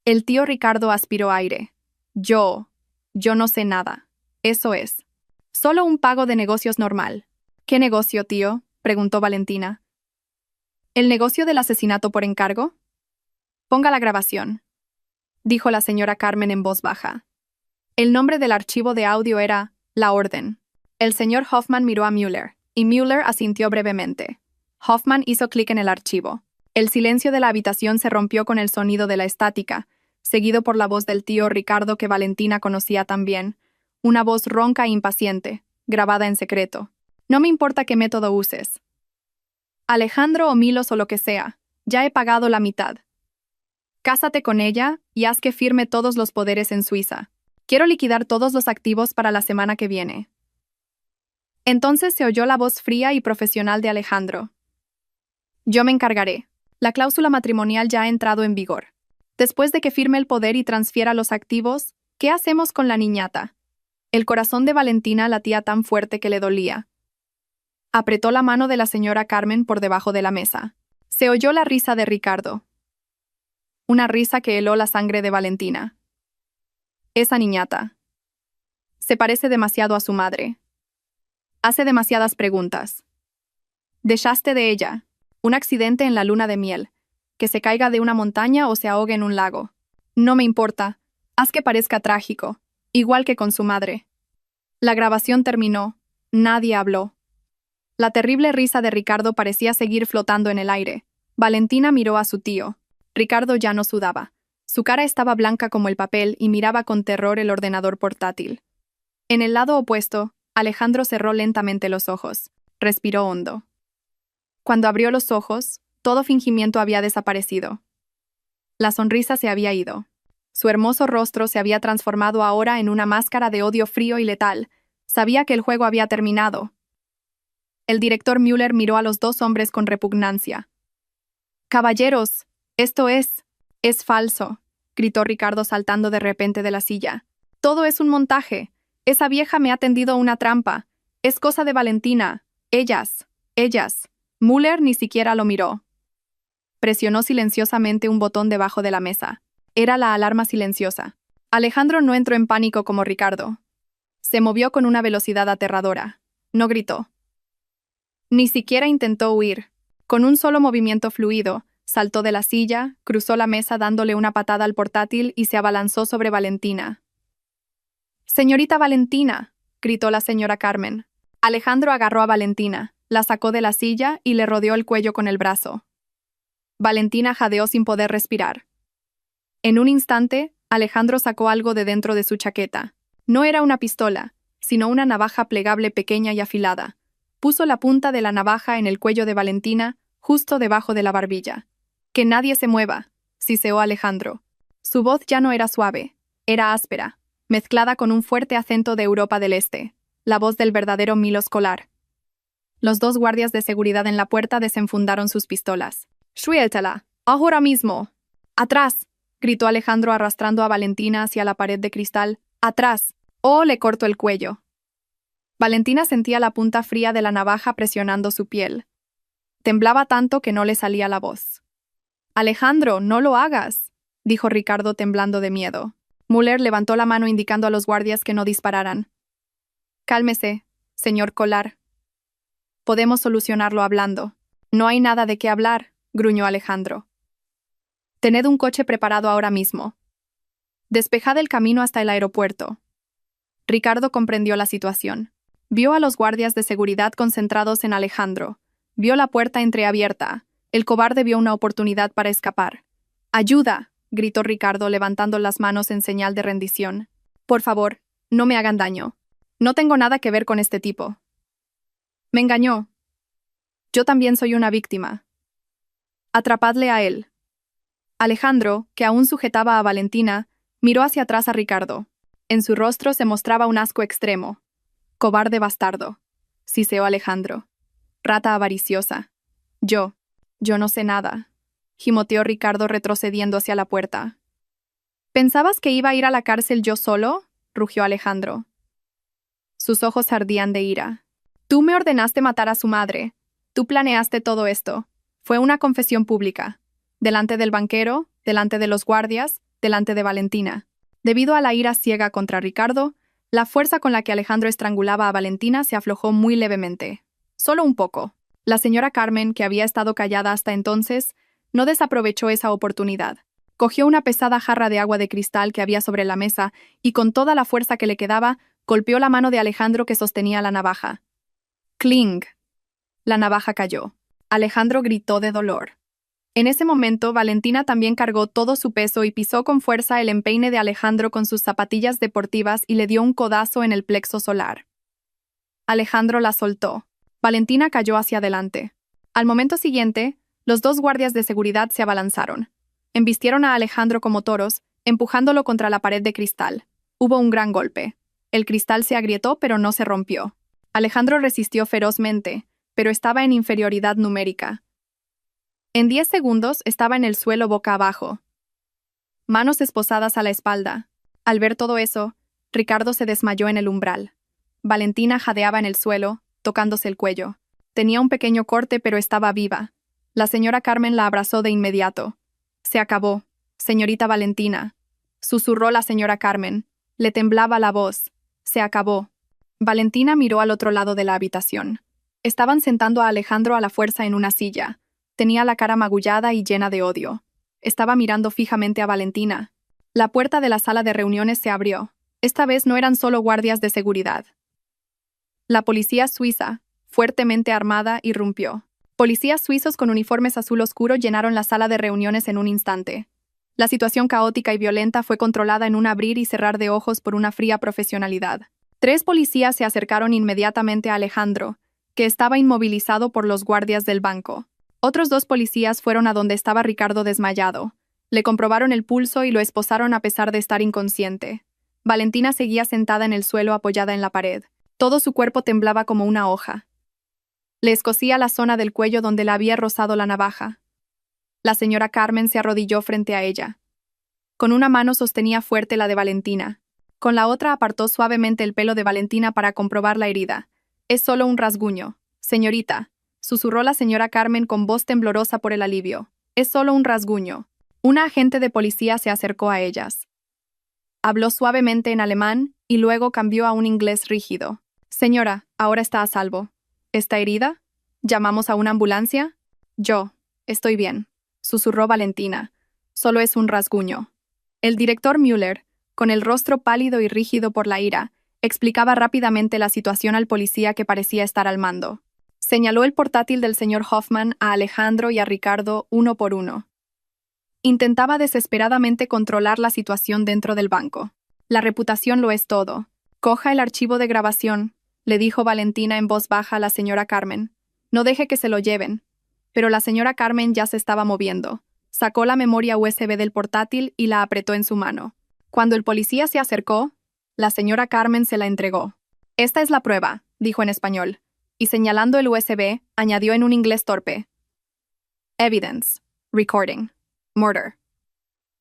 Speaker 1: El tío Ricardo aspiró aire. Yo no sé nada. Eso es. Solo un pago de negocios normal. ¿Qué negocio, tío? Preguntó Valentina. ¿El negocio del asesinato por encargo? Ponga la grabación, dijo la señora Carmen en voz baja. El nombre del archivo de audio era La Orden. El señor Hoffman miró a Müller, y Müller asintió brevemente. Hoffman hizo clic en el archivo. El silencio de la habitación se rompió con el sonido de la estática, seguido por la voz del tío Ricardo que Valentina conocía también, una voz ronca e impaciente, grabada en secreto. No me importa qué método uses. Alejandro o Milos o lo que sea, ya he pagado la mitad. Cásate con ella y haz que firme todos los poderes en Suiza. Quiero liquidar todos los activos para la semana que viene. Entonces se oyó la voz fría y profesional de Alejandro. Yo me encargaré. La cláusula matrimonial ya ha entrado en vigor. Después de que firme el poder y transfiera los activos, ¿qué hacemos con la niñata? El corazón de Valentina latía tan fuerte que le dolía. Apretó la mano de la señora Carmen por debajo de la mesa. Se oyó la risa de Ricardo. Una risa que heló la sangre de Valentina. Esa niñata. Se parece demasiado a su madre. Hace demasiadas preguntas. Dejaste de ella. Un accidente en la luna de miel. Que se caiga de una montaña o se ahogue en un lago. No me importa. Haz que parezca trágico. Igual que con su madre. La grabación terminó. Nadie habló. La terrible risa de Ricardo parecía seguir flotando en el aire. Valentina miró a su tío. Ricardo ya no sudaba. Su cara estaba blanca como el papel y miraba con terror el ordenador portátil. En el lado opuesto, Alejandro cerró lentamente los ojos. Respiró hondo. Cuando abrió los ojos, todo fingimiento había desaparecido. La sonrisa se había ido. Su hermoso rostro se había transformado ahora en una máscara de odio frío y letal. Sabía que el juego había terminado. El director Müller miró a los dos hombres con repugnancia. «Caballeros, esto es falso», gritó Ricardo saltando de repente de la silla. «Todo es un montaje. Esa vieja me ha tendido una trampa. Es cosa de Valentina. Ellas. Müller ni siquiera lo miró. Presionó silenciosamente un botón debajo de la mesa. Era la alarma silenciosa. Alejandro no entró en pánico como Ricardo. Se movió con una velocidad aterradora. No gritó. Ni siquiera intentó huir. Con un solo movimiento fluido, saltó de la silla, cruzó la mesa dándole una patada al portátil y se abalanzó sobre Valentina. «¡Señorita Valentina!», gritó la señora Carmen. Alejandro agarró a Valentina, la sacó de la silla y le rodeó el cuello con el brazo. Valentina jadeó sin poder respirar. En un instante, Alejandro sacó algo de dentro de su chaqueta. No era una pistola, sino una navaja plegable pequeña y afilada. Puso la punta de la navaja en el cuello de Valentina, justo debajo de la barbilla. «Que nadie se mueva», siseó Alejandro. Su voz ya no era suave, era áspera, mezclada con un fuerte acento de Europa del Este, la voz del verdadero Milo Escolar. Los dos guardias de seguridad en la puerta desenfundaron sus pistolas. «Suéltala, ahora mismo». «Atrás», gritó Alejandro arrastrando a Valentina hacia la pared de cristal. «Atrás, o le corto el cuello». Valentina sentía la punta fría de la navaja presionando su piel. Temblaba tanto que no le salía la voz. «Alejandro, no lo hagas», dijo Ricardo temblando de miedo. Müller levantó la mano indicando a los guardias que no dispararan. «Cálmese, señor Kolar. Podemos solucionarlo hablando». «No hay nada de qué hablar», gruñó Alejandro. «Tened un coche preparado ahora mismo. Despejad el camino hasta el aeropuerto». Ricardo comprendió la situación. Vio a los guardias de seguridad concentrados en Alejandro. Vio la puerta entreabierta. El cobarde vio una oportunidad para escapar. «¡Ayuda!», gritó Ricardo levantando las manos en señal de rendición. «Por favor, no me hagan daño. No tengo nada que ver con este tipo. Me engañó. Yo también soy una víctima. Atrapadle a él». Alejandro, que aún sujetaba a Valentina, miró hacia atrás a Ricardo. En su rostro se mostraba un asco extremo. «Cobarde bastardo», siseó Alejandro. «Rata avariciosa. Yo no sé nada», gimoteó Ricardo retrocediendo hacia la puerta. «¿Pensabas que iba a ir a la cárcel yo solo?», rugió Alejandro. Sus ojos ardían de ira. «Tú me ordenaste matar a su madre. Tú planeaste todo esto. Fue una confesión pública. Delante del banquero, delante de los guardias, delante de Valentina». Debido a la ira ciega contra Ricardo, la fuerza con la que Alejandro estrangulaba a Valentina se aflojó muy levemente. Solo un poco. La señora Carmen, que había estado callada hasta entonces, no desaprovechó esa oportunidad. Cogió una pesada jarra de agua de cristal que había sobre la mesa y con toda la fuerza que le quedaba, golpeó la mano de Alejandro que sostenía la navaja. ¡Cling! La navaja cayó. Alejandro gritó de dolor. En ese momento, Valentina también cargó todo su peso y pisó con fuerza el empeine de Alejandro con sus zapatillas deportivas y le dio un codazo en el plexo solar. Alejandro la soltó. Valentina cayó hacia adelante. Al momento siguiente, los dos guardias de seguridad se abalanzaron. Embistieron a Alejandro como toros, empujándolo contra la pared de cristal. Hubo un gran golpe. El cristal se agrietó, pero no se rompió. Alejandro resistió ferozmente, pero estaba en inferioridad numérica. En 10 segundos estaba en el suelo boca abajo. Manos esposadas a la espalda. Al ver todo eso, Ricardo se desmayó en el umbral. Valentina jadeaba en el suelo, tocándose el cuello. Tenía un pequeño corte, pero estaba viva. La señora Carmen la abrazó de inmediato. «Se acabó, señorita Valentina», susurró la señora Carmen. Le temblaba la voz. «Se acabó». Valentina miró al otro lado de la habitación. Estaban sentando a Alejandro a la fuerza en una silla. Tenía la cara magullada y llena de odio. Estaba mirando fijamente a Valentina. La puerta de la sala de reuniones se abrió. Esta vez no eran solo guardias de seguridad. La policía suiza, fuertemente armada, irrumpió. Policías suizos con uniformes azul oscuro llenaron la sala de reuniones en un instante. La situación caótica y violenta fue controlada en un abrir y cerrar de ojos por una fría profesionalidad. 3 policías se acercaron inmediatamente a Alejandro, que estaba inmovilizado por los guardias del banco. Otros 2 policías fueron a donde estaba Ricardo desmayado. Le comprobaron el pulso y lo esposaron a pesar de estar inconsciente. Valentina seguía sentada en el suelo apoyada en la pared. Todo su cuerpo temblaba como una hoja. Le escocía la zona del cuello donde la había rozado la navaja. La señora Carmen se arrodilló frente a ella. Con una mano sostenía fuerte la de Valentina. Con la otra apartó suavemente el pelo de Valentina para comprobar la herida. «Es solo un rasguño, señorita», susurró la señora Carmen con voz temblorosa por el alivio. «Es solo un rasguño». Una agente de policía se acercó a ellas. Habló suavemente en alemán y luego cambió a un inglés rígido. «Señora, ahora está a salvo. ¿Está herida? ¿Llamamos a una ambulancia?» «Yo. Estoy bien», susurró Valentina. «Solo es un rasguño». El director Müller, con el rostro pálido y rígido por la ira, explicaba rápidamente la situación al policía que parecía estar al mando. Señaló el portátil del señor Hoffman a Alejandro y a Ricardo uno por uno. Intentaba desesperadamente controlar la situación dentro del banco. «La reputación lo es todo. Coja el archivo de grabación», le dijo Valentina en voz baja a la señora Carmen. «No deje que se lo lleven». Pero la señora Carmen ya se estaba moviendo. Sacó la memoria USB del portátil y la apretó en su mano. Cuando el policía se acercó, la señora Carmen se la entregó. «Esta es la prueba», dijo en español. y señalando el USB, añadió en un inglés torpe. Evidence. Recording. Murder.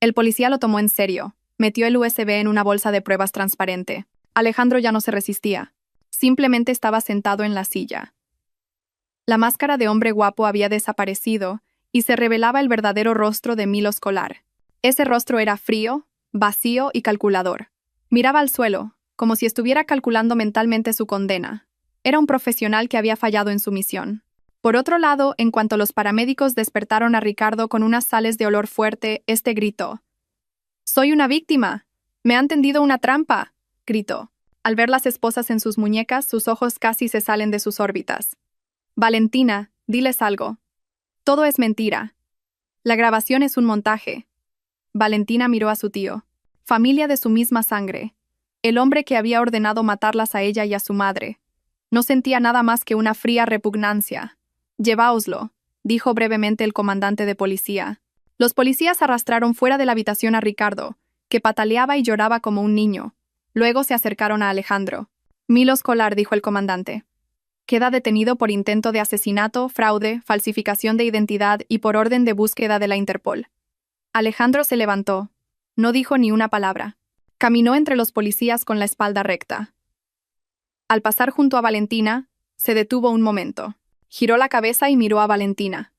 Speaker 1: El policía lo tomó en serio. Metió el USB en una bolsa de pruebas transparente. Alejandro ya no se resistía. Simplemente estaba sentado en la silla. La máscara de hombre guapo había desaparecido y se revelaba el verdadero rostro de Milos Kolar. Ese rostro era frío, vacío y calculador. Miraba al suelo, como si estuviera calculando mentalmente su condena. Era un profesional que había fallado en su misión. Por otro lado, en cuanto los paramédicos despertaron a Ricardo con unas sales de olor fuerte, este gritó. «¡Soy una víctima! ¡Me han tendido una trampa!», gritó. Al ver las esposas en sus muñecas, sus ojos casi se salen de sus órbitas. «Valentina, diles algo. Todo es mentira. La grabación es un montaje». Valentina miró a su tío. Familia de su misma sangre. El hombre que había ordenado matarlas a ella y a su madre. No sentía nada más que una fría repugnancia. «Lleváoslo», dijo brevemente el comandante de policía. Los policías arrastraron fuera de la habitación a Ricardo, que pataleaba y lloraba como un niño. Luego se acercaron a Alejandro. «Milos Kolar», dijo el comandante. «Queda detenido por intento de asesinato, fraude, falsificación de identidad y por orden de búsqueda de la Interpol». Alejandro se levantó. No dijo ni una palabra. Caminó entre los policías con la espalda recta. Al pasar junto a Valentina, se detuvo un momento. Giró la cabeza y miró a Valentina.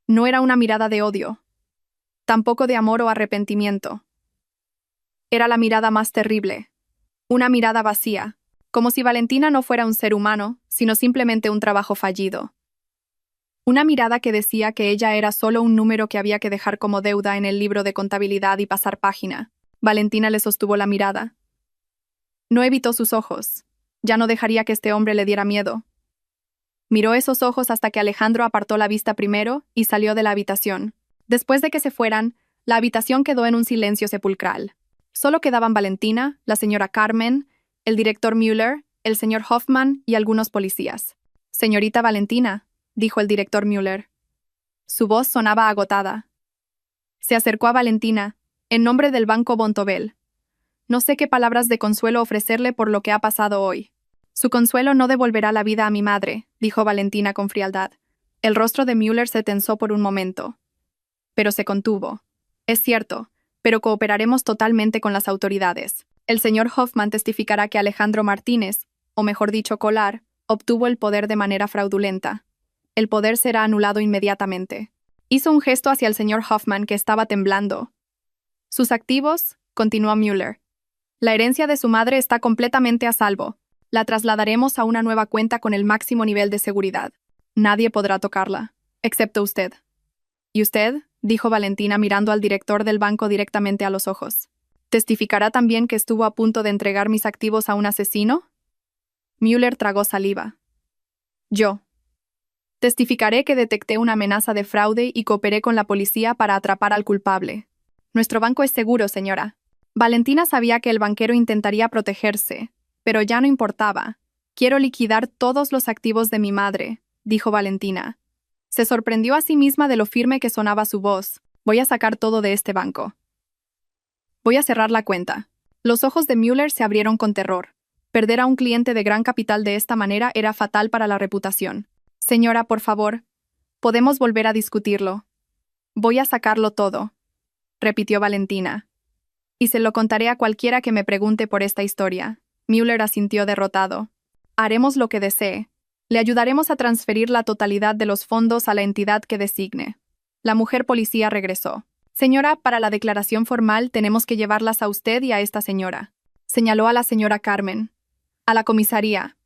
Speaker 1: No era una mirada de odio. Tampoco de amor o arrepentimiento. Era la mirada más terrible. Una mirada vacía, como si Valentina no fuera un ser humano, sino simplemente un trabajo fallido. Una mirada que decía que ella era solo un número que había que dejar como deuda en el libro de contabilidad y pasar página. Valentina le sostuvo la mirada. No evitó sus ojos. Ya no dejaría que este hombre le diera miedo. Miró esos ojos hasta que Alejandro apartó la vista primero y salió de la habitación. Después de que se fueran, la habitación quedó en un silencio sepulcral. Solo quedaban Valentina, la señora Carmen, el director Müller, el señor Hoffman y algunos policías. «Señorita Valentina», dijo el director Müller. Su voz sonaba agotada. Se acercó a Valentina, en nombre del Banco Bontobel. «No sé qué palabras de consuelo ofrecerle por lo que ha pasado hoy». «Su consuelo no devolverá la vida a mi madre», dijo Valentina con frialdad. El rostro de Müller se tensó por un momento. Pero se contuvo. «Es cierto, pero cooperaremos totalmente con las autoridades. El señor Hoffman testificará que Alejandro Martínez, o mejor dicho Kolar, obtuvo el poder de manera fraudulenta. El poder será anulado inmediatamente». Hizo un gesto hacia el señor Hoffman, que estaba temblando. «Sus activos», continuó Müller. «La herencia de su madre está completamente a salvo. La trasladaremos a una nueva cuenta con el máximo nivel de seguridad. Nadie podrá tocarla, excepto usted». «¿Y usted?», dijo Valentina mirando al director del banco directamente a los ojos. «¿Testificará también que estuvo a punto de entregar mis activos a un asesino?» Müller tragó saliva. «Yo. Testificaré que detecté una amenaza de fraude y cooperé con la policía para atrapar al culpable. Nuestro banco es seguro, señora». Valentina sabía que el banquero intentaría protegerse, pero ya no importaba. «Quiero liquidar todos los activos de mi madre», dijo Valentina. Se sorprendió a sí misma de lo firme que sonaba su voz. «Voy a sacar todo de este banco. Voy a cerrar la cuenta». Los ojos de Müller se abrieron con terror. Perder a un cliente de gran capital de esta manera era fatal para la reputación. «Señora, por favor, podemos volver a discutirlo. Voy a sacarlo todo», repitió Valentina. «Y se lo contaré a cualquiera que me pregunte por esta historia». Müller asintió derrotado. «Haremos lo que desee. Le ayudaremos a transferir la totalidad de los fondos a la entidad que designe». La mujer policía regresó. «Señora, para la declaración formal tenemos que llevarlas a usted y a esta señora», señaló a la señora Carmen. «A la comisaría.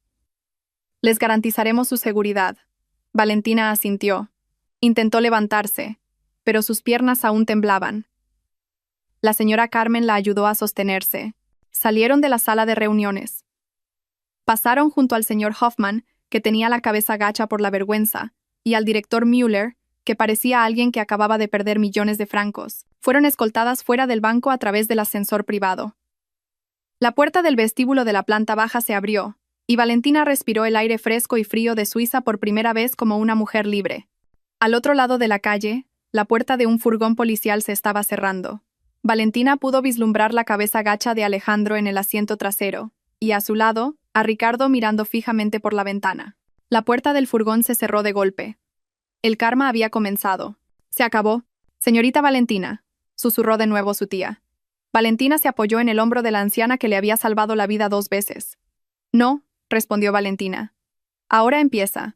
Speaker 1: Les garantizaremos su seguridad». Valentina asintió. Intentó levantarse, pero sus piernas aún temblaban. La señora Carmen la ayudó a sostenerse. Salieron de la sala de reuniones. Pasaron junto al señor Hoffman, que tenía la cabeza gacha por la vergüenza, y al director Müller, que parecía alguien que acababa de perder millones de francos. Fueron escoltadas fuera del banco a través del ascensor privado. La puerta del vestíbulo de la planta baja se abrió, y Valentina respiró el aire fresco y frío de Suiza por primera vez como una mujer libre. Al otro lado de la calle, la puerta de un furgón policial se estaba cerrando. Valentina pudo vislumbrar la cabeza gacha de Alejandro en el asiento trasero, y a su lado, a Ricardo mirando fijamente por la ventana. La puerta del furgón se cerró de golpe. El karma había comenzado. Se acabó. Señorita Valentina, susurró de nuevo su tía. Valentina se apoyó en el hombro de la anciana que le había salvado la vida 2 veces. No, respondió Valentina. Ahora empieza.